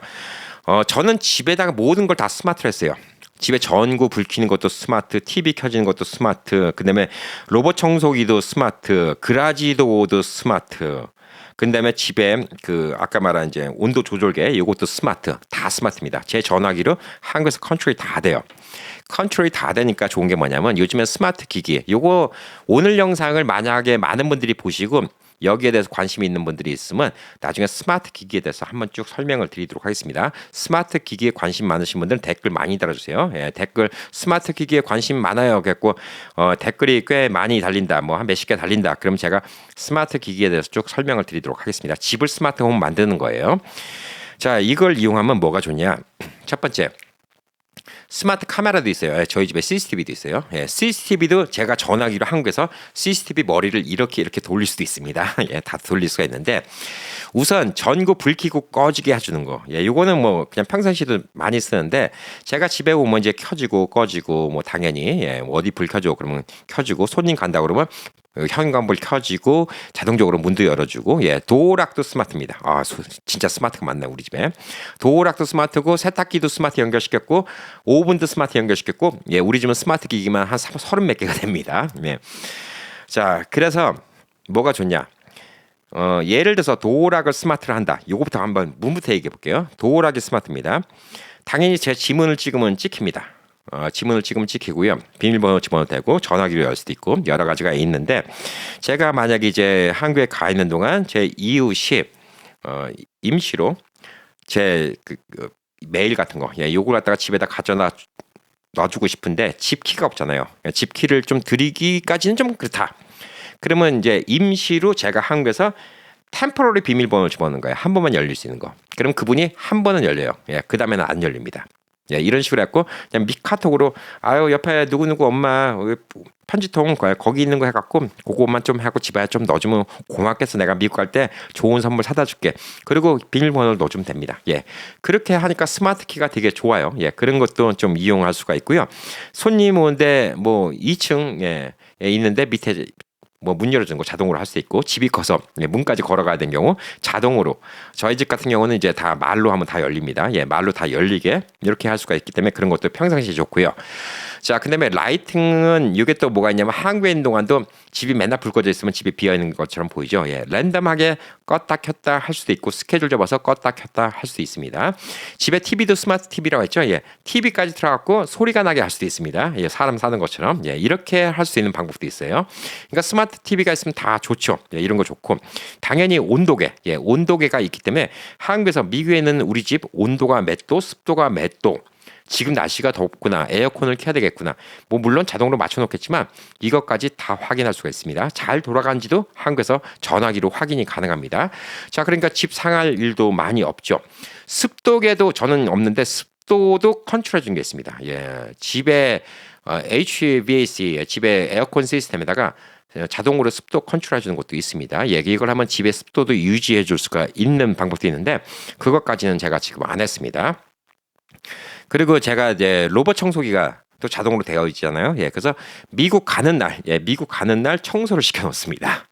저는 집에다가 모든 걸 다 스마트로 했어요. 집에 전구 불 켜는 것도 스마트, TV 켜지는 것도 스마트, 그다음에 로봇 청소기도 스마트, 그라지 도어도 스마트. 그다음에 집에 아까 말한 이제 온도 조절계 이것도 스마트, 다 스마트입니다. 제 전화기로 한국에서 컨트롤이 다 돼요. 컨트롤이 다 되니까 좋은 게 뭐냐면 요즘에 스마트 기기 요거 오늘 영상을 만약에 많은 분들이 보시고 여기에 대해서 관심이 있는 분들이 있으면 나중에 스마트 기기에 대해서 한번 쭉 설명을 드리도록 하겠습니다. 스마트 기기에 관심 많으신 분들은 댓글 많이 달아주세요. 예, 댓글 스마트 기기에 관심 많아요. 그랬고 댓글이 꽤 많이 달린다. 뭐 한 몇십 개 달린다. 그럼 제가 스마트 기기에 대해서 쭉 설명을 드리도록 하겠습니다. 집을 스마트 홈 만드는 거예요. 자, 이걸 이용하면 뭐가 좋냐? 첫 번째. 스마트 카메라도 있어요. 저희 집에 CCTV도 있어요. 예, CCTV도 제가 전화기로 한국에서 CCTV 머리를 이렇게 돌릴 수도 있습니다. 예, 다 돌릴 수가 있는데 우선 전구 불 켜고 꺼지게 해주는 거. 예, 요거는 뭐 그냥 평상시도 많이 쓰는데 제가 집에 오면 이제 켜지고 꺼지고 뭐 당연히 어디 불 켜줘 그러면 켜지고 손님 간다 그러면 현관불 켜지고 자동적으로 문도 열어주고 도어락도 스마트입니다. 진짜 스마트가 많네 우리 집에. 도어락도 스마트고 세탁기도 스마트 연결시켰고 오븐도 스마트 연결시켰고 우리 집은 스마트 기기만 한 30 몇 개가 됩니다. 자, 그래서 뭐가 좋냐? 예를 들어서 도어락을 스마트로 한다. 요거부터 한번 문부터 얘기해 볼게요. 도어락이 스마트입니다. 당연히 제 지문을 찍으면 찍힙니다. 지문을 찍으면 찍히고요. 비밀번호 집어넣어도 되고 전화기로 열 수도 있고 여러 가지가 있는데 제가 만약에 이제 한국에 가 있는 동안 제 이웃이 임시로 제 메일 같은 거 요걸 갖다가 집에다 가져다 놔주고 싶은데 집 키가 없잖아요. 집 키를 좀 드리기까지는 좀 그렇다. 그러면 이제 임시로 제가 한국에서 템포러리 비밀번호를 집어넣는 거예요. 한 번만 열릴 수 있는 거. 그럼 그분이 한 번은 열려요. 그 다음에는 안 열립니다. 이런 식으로 해갖고 그냥 미카톡으로 옆에 누구누구 엄마 편지통 거기 있는 거 해갖고 그것만 좀 하고 집에 좀 넣어주면 고맙겠어. 내가 미국 갈 때 좋은 선물 사다 줄게. 그리고 비밀번호를 넣어주면 됩니다. 그렇게 하니까 스마트 키가 되게 좋아요. 그런 것도 좀 이용할 수가 있고요. 손님 오는데 뭐 2층에 있는데 밑에 뭐 문 열어주는 거 자동으로 할 수 있고 집이 커서 문까지 걸어가야 되는 경우 자동으로 저희 집 같은 경우는 이제 다 말로 하면 다 열립니다. 말로 다 열리게 이렇게 할 수가 있기 때문에 그런 것도 평상시에 좋고요. 자, 그다음에 라이팅은 이게 또 뭐가 있냐면 한국에 있는 동안도 집이 맨날 불 꺼져 있으면 집이 비어 있는 것처럼 보이죠. 랜덤하게 껐다 켰다 할 수도 있고 스케줄 잡아서 껐다 켰다 할 수도 있습니다. 집에 TV도 스마트 TV라고 했죠. TV까지 틀어갖고 소리가 나게 할 수도 있습니다. 사람 사는 것처럼 이렇게 할 수 있는 방법도 있어요. 그러니까 스마트 TV가 있으면 다 좋죠. 이런 거 좋고 당연히 온도계, 온도계가 있기 때문에 한국에서 미국에 있는 우리 집 온도가 몇 도, 습도가 몇 도. 지금 날씨가 덥구나. 에어컨을 켜야 되겠구나. 뭐 물론 자동으로 맞춰놓겠지만 이것까지 다 확인할 수가 있습니다. 잘 돌아간지도 한국에서 전화기로 확인이 가능합니다. 자, 그러니까 집 상할 일도 많이 없죠. 습도계도 저는 없는데 습도도 컨트롤해 준 게 있습니다. 집에 HVAC, 집에 에어컨 시스템에다가 자동으로 습도 컨트롤해 주는 것도 있습니다. 이걸 하면 집의 습도도 유지해 줄 수가 있는 방법도 있는데 그것까지는 제가 지금 안 했습니다. 그리고 제가 이제 로봇 청소기가 또 자동으로 되어 있잖아요. 그래서 미국 가는 날 청소를 시켜 놓습니다.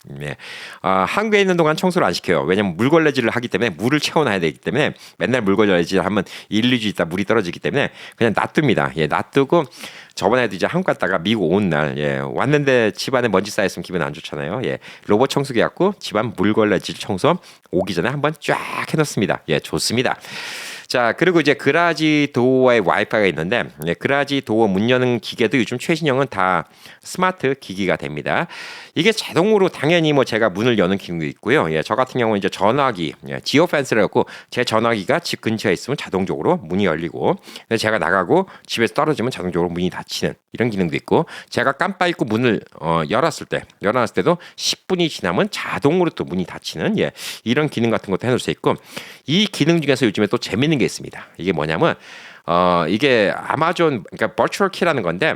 한국에 있는 동안 청소를 안 시켜요. 왜냐면 물걸레질을 하기 때문에 물을 채워놔야 되기 때문에 맨날 물걸레질 하면 1, 2주 있다 물이 떨어지기 때문에 그냥 놔둡니다. 놔두고 저번에도 이제 한국 갔다가 미국 온 날 왔는데 집안에 먼지 쌓였으면 기분 안 좋잖아요. 로봇 청소기 갖고 집안 물걸레질 청소 오기 전에 한번 쫙 해놓습니다. 좋습니다. 자, 그리고 이제 그라지 도어에 와이파이가 있는데, 그라지 도어 문 여는 기계도 요즘 최신형은 다 스마트 기기가 됩니다. 이게 자동으로 당연히 뭐 제가 문을 여는 기능도 있고요. 저 같은 경우는 이제 전화기, 지오 펜스를 갖고 제 전화기가 집 근처에 있으면 자동적으로 문이 열리고, 제가 나가고 집에서 떨어지면 자동적으로 문이 닫히는 이런 기능도 있고, 제가 깜빡 잊고 문을 열어놨을 때도 10분이 지나면 자동으로 또 문이 닫히는 이런 기능 같은 것도 해놓을 수 있고, 이 기능 중에서 요즘에 또 재밌는 게 있습니다. 이게 뭐냐면 이게 아마존 그러니까 버추얼 키라는 건데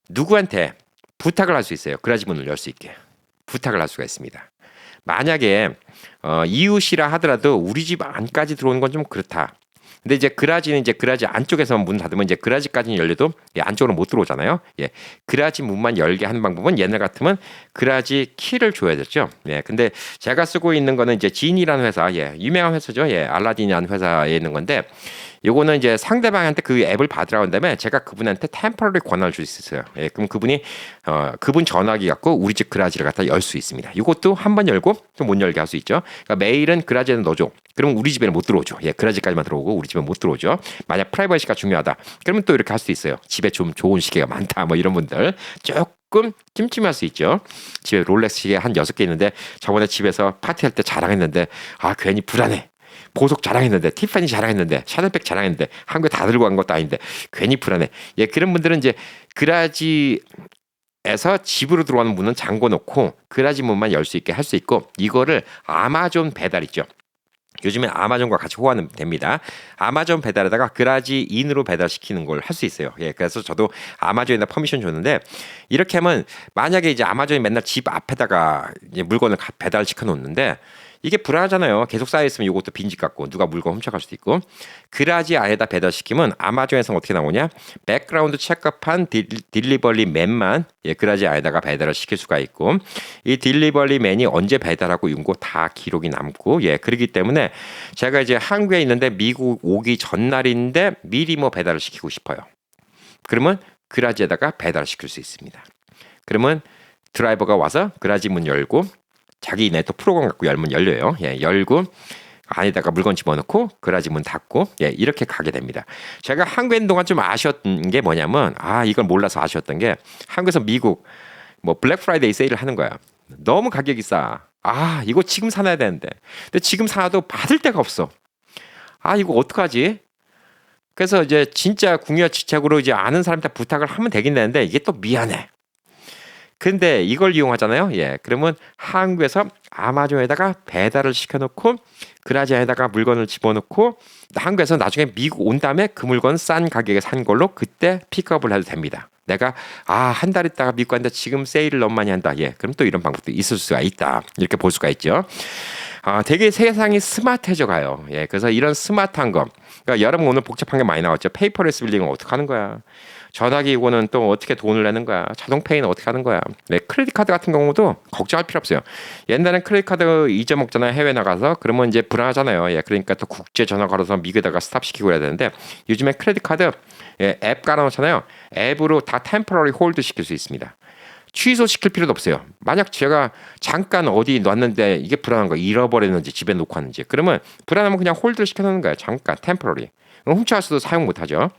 누구한테 부탁을 할 수 있어요. 그라지 문을 열 수 있게 부탁을 할 수가 있습니다. 만약에 이웃이라 하더라도 우리 집 안까지 들어오는 건 좀 그렇다. 근데 이제 그라지 안쪽에서 문 닫으면 이제 그라지까지는 열려도 안쪽으로 못 들어오잖아요. 그라지 문만 열게 하는 방법은 옛날 같으면 그라지 키를 줘야 됐죠. 근데 제가 쓰고 있는 거는 이제 진이라는 회사, 유명한 회사죠. 알라딘이라는 회사에 있는 건데 요거는 이제 상대방한테 그 앱을 받으라고 한 다음에 제가 그분한테 템퍼러리 권한을 줄 수 있어요. 그럼 그분이 그분 전화기 갖고 우리 집 그라지를 갖다 열 수 있습니다. 이것도 한 번 열고 또 못 열게 할 수 있죠. 그러니까 메일은 그라지에는 넣어줘. 그럼 우리 집에는 못 들어오죠. 그라지까지만 들어오고 우리 집에 못 들어오죠. 만약 프라이버시가 중요하다. 그러면 또 이렇게 할 수 있어요. 집에 좀 좋은 시계가 많다. 뭐 이런 분들 조금 찜찜할 수 있죠. 집에 롤렉스 시계 한 6개 있는데 저번에 집에서 파티할 때 자랑했는데 괜히 불안해. 보석 자랑했는데 티파니 자랑했는데 샤넬백 자랑했는데 한국에 다 들고 간 것도 아닌데 괜히 불안해. 그런 분들은 이제 그라지에서 집으로 들어오는 문은 잠궈 놓고 그라지 문만 열 수 있게 할 수 있고, 이거를 아마존 배달 있죠. 요즘에 아마존과 같이 호환은 됩니다. 아마존 배달에다가 그라지 인으로 배달시키는 걸 할 수 있어요. 그래서 저도 아마존에다 퍼미션 줬는데, 이렇게 하면 만약에 이제 아마존이 맨날 집 앞에다가 이제 물건을 배달시켜 놓는데 이게 불안하잖아요. 계속 쌓여있으면 이것도 빈집 같고 누가 물건 훔쳐갈 수도 있고. 그라지 안에다 배달시키면 아마존에서 어떻게 나오냐, 백그라운드 체크업한 딜리버리 맨만 그라지 안에다가 배달을 시킬 수가 있고, 이 딜리버리 맨이 언제 배달하고 이런 거 다 기록이 남고, 그렇기 때문에 제가 이제 한국에 있는데 미국 오기 전날인데 미리 뭐 배달을 시키고 싶어요. 그러면 그라지에다가 배달시킬 수 있습니다. 그러면 드라이버가 와서 그라지 문 열고 자기 네트 프로그램 갖고 열면 열려요. 열고 안에다가 물건 집어넣고 그라지 문 닫고 이렇게 가게 됩니다. 제가 한국에 있는 동안 좀 아쉬웠던 게 뭐냐면 이걸 몰라서 아쉬웠던 게, 한국에서 미국 뭐 블랙 프라이데이 세일을 하는 거야. 너무 가격이 싸. 이거 지금 사놔야 되는데. 근데 지금 사도 받을 데가 없어. 이거 어떡하지? 그래서 이제 진짜 궁여지책으로 이제 아는 사람한테 부탁을 하면 되긴 되는데 이게 또 미안해. 근데 이걸 이용하잖아요. 그러면 한국에서 아마존에다가 배달을 시켜놓고 그라지 안에다가 물건을 집어넣고 한국에서 나중에 미국 온 다음에 그 물건 싼 가격에 산 걸로 그때 픽업을 해도 됩니다. 내가 한 달 있다가 미국 갔는데 지금 세일을 너무 많이 한다. 그럼 또 이런 방법도 있을 수가 있다. 이렇게 볼 수가 있죠. 되게 세상이 스마트해져 가요. 그래서 이런 스마트한 거. 그러니까 여러분 오늘 복잡한 게 많이 나왔죠. 페이퍼레스 빌링은 어떻게 하는 거야? 전화기 이거는 또 어떻게 돈을 내는 거야? 자동페이는 어떻게 하는 거야? 크레딧 카드 같은 경우도 걱정할 필요 없어요. 옛날엔 크레딧 카드 잊어먹잖아요. 해외 나가서. 그러면 이제 불안하잖아요. 그러니까 또 국제 전화 걸어서 미국에다가 스탑시키고 해야 되는데, 요즘에 크레딧 카드 앱 깔아놓잖아요. 앱으로 다 템포러리 홀드 시킬 수 있습니다. 취소시킬 필요도 없어요. 만약 제가 잠깐 어디 놨는데 이게 불안한 거, 잃어버렸는지 집에 놓고 왔는지, 그러면 불안하면 그냥 홀드를 시켜놓는 거예요. 잠깐 템포러리. 훔쳐왔어도 사용 못하죠.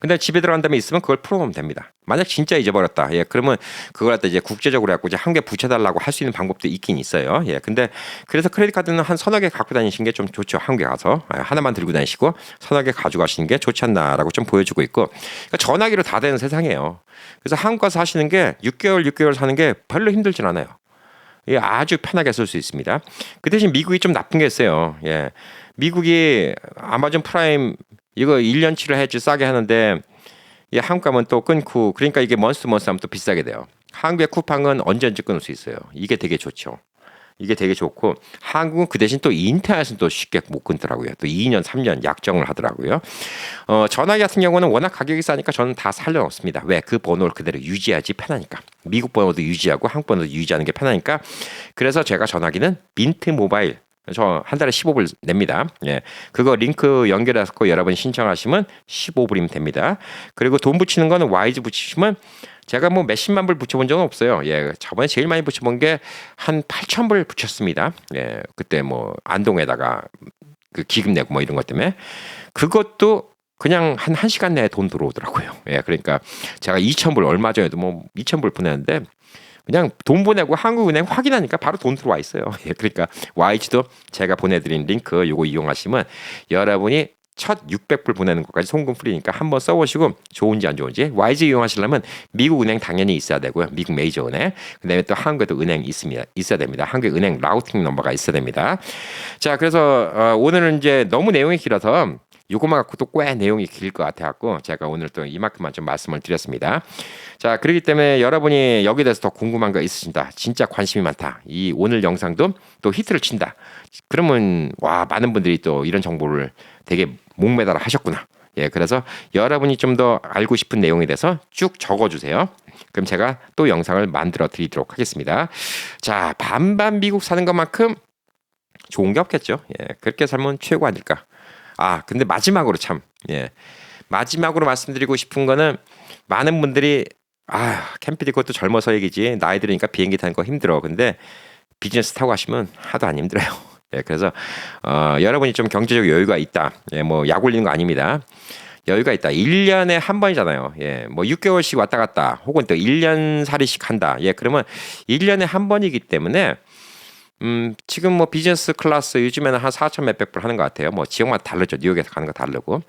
근데 집에 들어간 다음에 있으면 그걸 풀어놓으면 됩니다. 만약 진짜 잊어버렸다. 그러면 그걸 갖다 이제 국제적으로 해갖고 이제 한 개 붙여달라고 할 수 있는 방법도 있긴 있어요. 근데 그래서 크레딧 카드는 한 서너 개 갖고 다니시는 게 좀 좋죠. 한국에 가서 하나만 들고 다니시고 서너 개 가져가시는 게 좋지 않나라고 좀 보여주고 있고, 그러니까 전화기로 다 되는 세상이에요. 그래서 한국 가서 하시는 게 6개월 사는 게 별로 힘들진 않아요. 아주 편하게 쓸 수 있습니다. 그 대신 미국이 좀 나쁜 게 있어요. 미국이 아마존 프라임 이거 1년치를 해야지 싸게 하는데 한국 가면 또 끊고, 그러니까 이게 먼스 하면 또 비싸게 돼요. 한국의 쿠팡은 언제든지 끊을 수 있어요. 이게 되게 좋죠. 이게 되게 좋고, 한국은 그 대신 또 인터넷은 또 쉽게 못 끊더라고요. 또 2년, 3년 약정을 하더라고요. 전화기 같은 경우는 워낙 가격이 싸니까 저는 다 살려놓습니다. 왜? 그 번호를 그대로 유지하지 편하니까. 미국 번호도 유지하고 한국 번호도 유지하는 게 편하니까. 그래서 제가 전화기는 민트 모바일, 저 한 달에 15불 냅니다. 그거 링크 연결해서 여러분 신청하시면 15불이면 됩니다. 그리고 돈 붙이는 거는 와이즈 붙이시면, 제가 뭐 몇십만 불 붙여본 적은 없어요. 저번에 제일 많이 붙여본 게 한 8,000불 붙였습니다. 그때 뭐 안동에다가 그 기금 내고 뭐 이런 것 때문에 그것도 그냥 한 1시간 내에 돈 들어오더라고요. 예, 그러니까 제가 2,000불 얼마 전에도 뭐 2,000불 보냈는데 그냥 돈 보내고 한국은행 확인하니까 바로 돈 들어와 있어요. 예, 그러니까 YG도 제가 보내드린 링크 요거 이용하시면 여러분이 첫 600불 보내는 것까지 송금 프리니까 한번 써보시고 좋은지 안 좋은지. YG 이용하시려면 미국 은행 당연히 있어야 되고요. 미국 메이저 은행. 그다음에 또 한국에도 은행 있어야 됩니다. 한국 은행 라우팅 넘버가 있어야 됩니다. 자, 그래서 오늘은 이제 너무 내용이 길어서 요것만 갖고 또 꽤 내용이 길 것 같아갖고 제가 오늘 또 이만큼만 좀 말씀을 드렸습니다. 자, 그렇기 때문에 여러분이 여기에 대해서 더 궁금한 거 있으신다. 진짜 관심이 많다. 이 오늘 영상도 또 히트를 친다. 그러면 와, 많은 분들이 또 이런 정보를 되게 목매달아 하셨구나. 예, 그래서 여러분이 좀 더 알고 싶은 내용에 대해서 쭉 적어주세요. 그럼 제가 또 영상을 만들어 드리도록 하겠습니다. 자, 반반 미국 사는 것만큼 좋은 게 없겠죠. 예, 그렇게 살면 최고 아닐까. 아, 근데 마지막으로 참, 예, 마지막으로 말씀드리고 싶은 거는 많은 분들이 캠피디 그것도 젊어서 얘기지 나이 들으니까 비행기 타는 거 힘들어. 근데 비즈니스 타고 가시면 하도 안 힘들어요. 예, 그래서 여러분이 좀 경제적 여유가 있다. 예, 뭐 약 올리는 거 아닙니다. 여유가 있다. 1년에 한 번이잖아요. 예, 뭐 6개월씩 왔다 갔다 혹은 또 1년 살이씩 한다. 예, 그러면 1년에 한 번이기 때문에 지금 뭐 비즈니스 클래스 요즘에는 한 4천 몇백 불 하는 것 같아요. 뭐 지역마다 다르죠. 뉴욕에서 가는 거 다르고.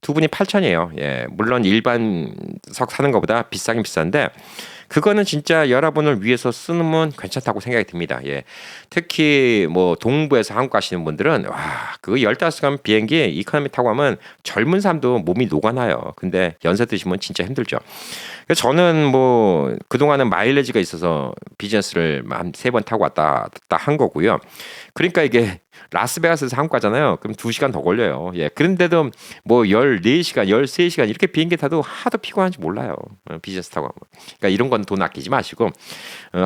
두 분이 8천이에요. 예, 물론 일반석 사는 것보다 비싸긴 비싼데 그거는 진짜 여러분을 위해서 쓰면 괜찮다고 생각이 듭니다. 예, 특히 뭐 동부에서 한국 가시는 분들은 와, 그거 15시간 비행기 이코노미 타고 가면 젊은 사람도 몸이 녹아나요. 근데 연세 드시면 진짜 힘들죠. 그래서 저는 뭐 그동안은 마일리지가 있어서 비즈니스를 한 3번 타고 왔다 갔다 한 거고요. 그러니까 이게 라스베가스에서 한국 가잖아요. 그럼 2시간 더 걸려요. 예. 그런데도 뭐 14시간, 13시간 이렇게 비행기 타도 하도 피곤한지 몰라요. 비즈니스 타고 가면. 그러니까 이런 건 돈 아끼지 마시고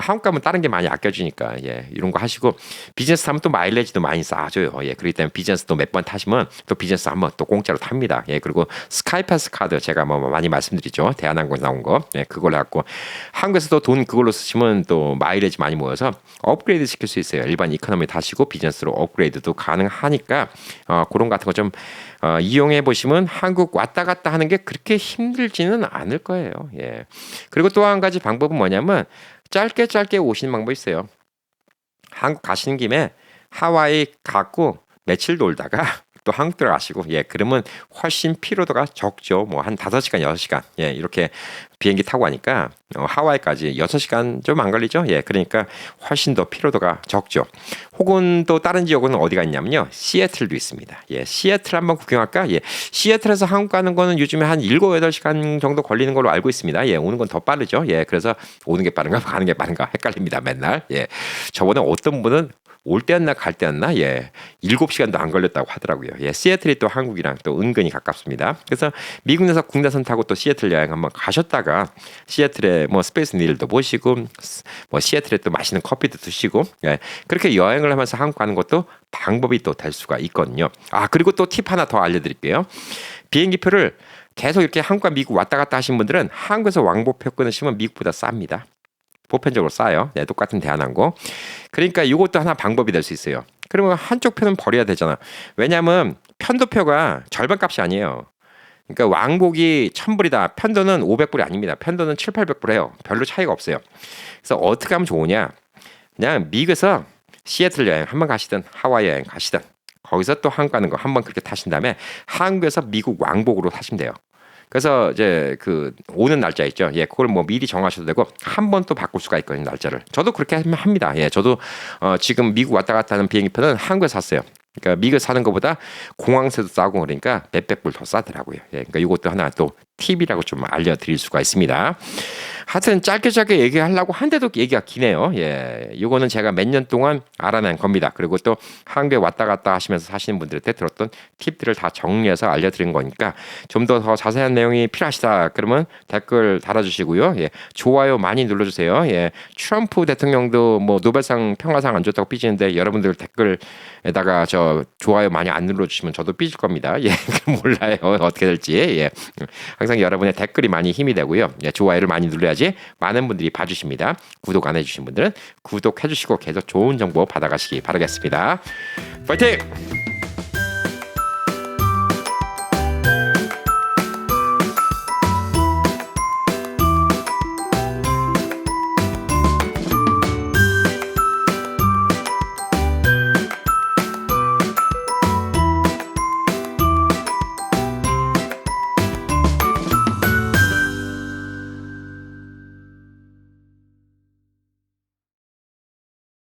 한국 가면 다른 게 많이 아껴주니까 예. 이런 거 하시고 비즈니스 타면 또 마일리지도 많이 쌓아줘요. 예. 그렇기 때문에 비즈니스 또 몇 번 타시면 또 비즈니스 한번 또 공짜로 탑니다. 예. 그리고 스카이패스 카드 제가 뭐 많이 말씀드리죠. 대한항공 나온 거. 예. 그걸 갖고 한국에서도 돈 그걸로 쓰시면 또 마일리지 많이 모여서 업그레이드 시킬 수 있어요. 일반 이코노미 타시고 비즈니스로 업그레이드도 가능하니까 그런 같은 거 좀 이용해 보시면 한국 왔다 갔다 하는 게 그렇게 힘들지는 않을 거예요. 예. 그리고 또 한 가지 방법은 뭐냐면 짧게 오시는 방법이 있어요. 한국 가시는 김에 하와이 가고 며칠 놀다가 또 한국 들어가시고 예, 그러면 훨씬 피로도가 적죠. 뭐 한 5시간, 6시간 예, 이렇게 비행기 타고 가니까 하와이까지 6시간 좀 안 걸리죠. 예, 그러니까 훨씬 더 피로도가 적죠. 혹은 또 다른 지역은 어디가 있냐면요. 시애틀도 있습니다. 예, 시애틀 한번 구경할까? 예, 시애틀에서 한국 가는 거는 요즘에 한 7, 8시간 정도 걸리는 걸로 알고 있습니다. 예, 오는 건 더 빠르죠. 예, 그래서 오는 게 빠른가 가는 게 빠른가 헷갈립니다. 맨날. 예, 저번에 어떤 분은 올 때였나 갈 때였나 예 7시간도 안 걸렸다고 하더라고요. 예, 시애틀이 또 한국이랑 또 은근히 가깝습니다. 그래서 미국 내에서 국내선 타고 또 시애틀 여행 한번 가셨다가 시애틀에 뭐 스페이스 닐도 보시고 뭐 시애틀에 또 맛있는 커피도 드시고 예, 그렇게 여행을 하면서 한국 가는 것도 방법이 또 될 수가 있거든요. 그리고 또 팁 하나 더 알려드릴게요. 비행기표를 계속 이렇게 한국과 미국 왔다 갔다 하신 분들은 한국에서 왕복표 끊으시면 미국보다 쌉니다. 보편적으로 싸요. 네, 똑같은 대한항공. 그러니까 이것도 하나 방법이 될 수 있어요. 그러면 한쪽 표는 버려야 되잖아. 왜냐하면 편도표가 절반 값이 아니에요. 그러니까 왕복이 1,000불이다. 편도는 500불이 아닙니다. 편도는 7, 800불이에요. 별로 차이가 없어요. 그래서 어떻게 하면 좋으냐. 그냥 미국에서 시애틀 여행 한번 가시든 하와이 여행 가시든 거기서 또 한국 가는 거 한번 그렇게 타신 다음에 한국에서 미국 왕복으로 타시면 돼요. 그래서 이제 그 오는 날짜 있죠. 예, 그걸 뭐 미리 정하셔도 되고 한 번 또 바꿀 수가 있거든요, 날짜를. 저도 그렇게 합니다. 예, 저도 지금 미국 왔다 갔다 하는 비행기표는 한국에서 샀어요. 그러니까 미국 사는 것보다 공항세도 싸고 그러니까 몇백 불 더 싸더라고요. 예, 그러니까 이것도 하나 또 팁이라고 좀 알려드릴 수가 있습니다. 하여튼 짧게 얘기하려고 한데도 얘기가 기네요. 예, 이거는 제가 몇 년 동안 알아낸 겁니다. 그리고 또 한국에 왔다 갔다 하시면서 사시는 분들한테 들었던 팁들을 다 정리해서 알려드린 거니까 좀 더 자세한 내용이 필요하시다 그러면 댓글 달아주시고요. 예, 좋아요 많이 눌러주세요. 예, 트럼프 대통령도 뭐 노벨상 평화상 안 줬다고 삐지는데 여러분들 댓글에다가 저 좋아요 많이 안 눌러주시면 저도 삐질 겁니다. 예, 몰라요 어떻게 될지. 예, 항상 여러분의 댓글이 많이 힘이 되고요. 예, 좋아요를 많이 눌러야지 많은 분들이 봐주십니다. 구독 안 해주신 분들은 구독해주시고 계속 좋은 정보 받아가시기 바라겠습니다. 파이팅!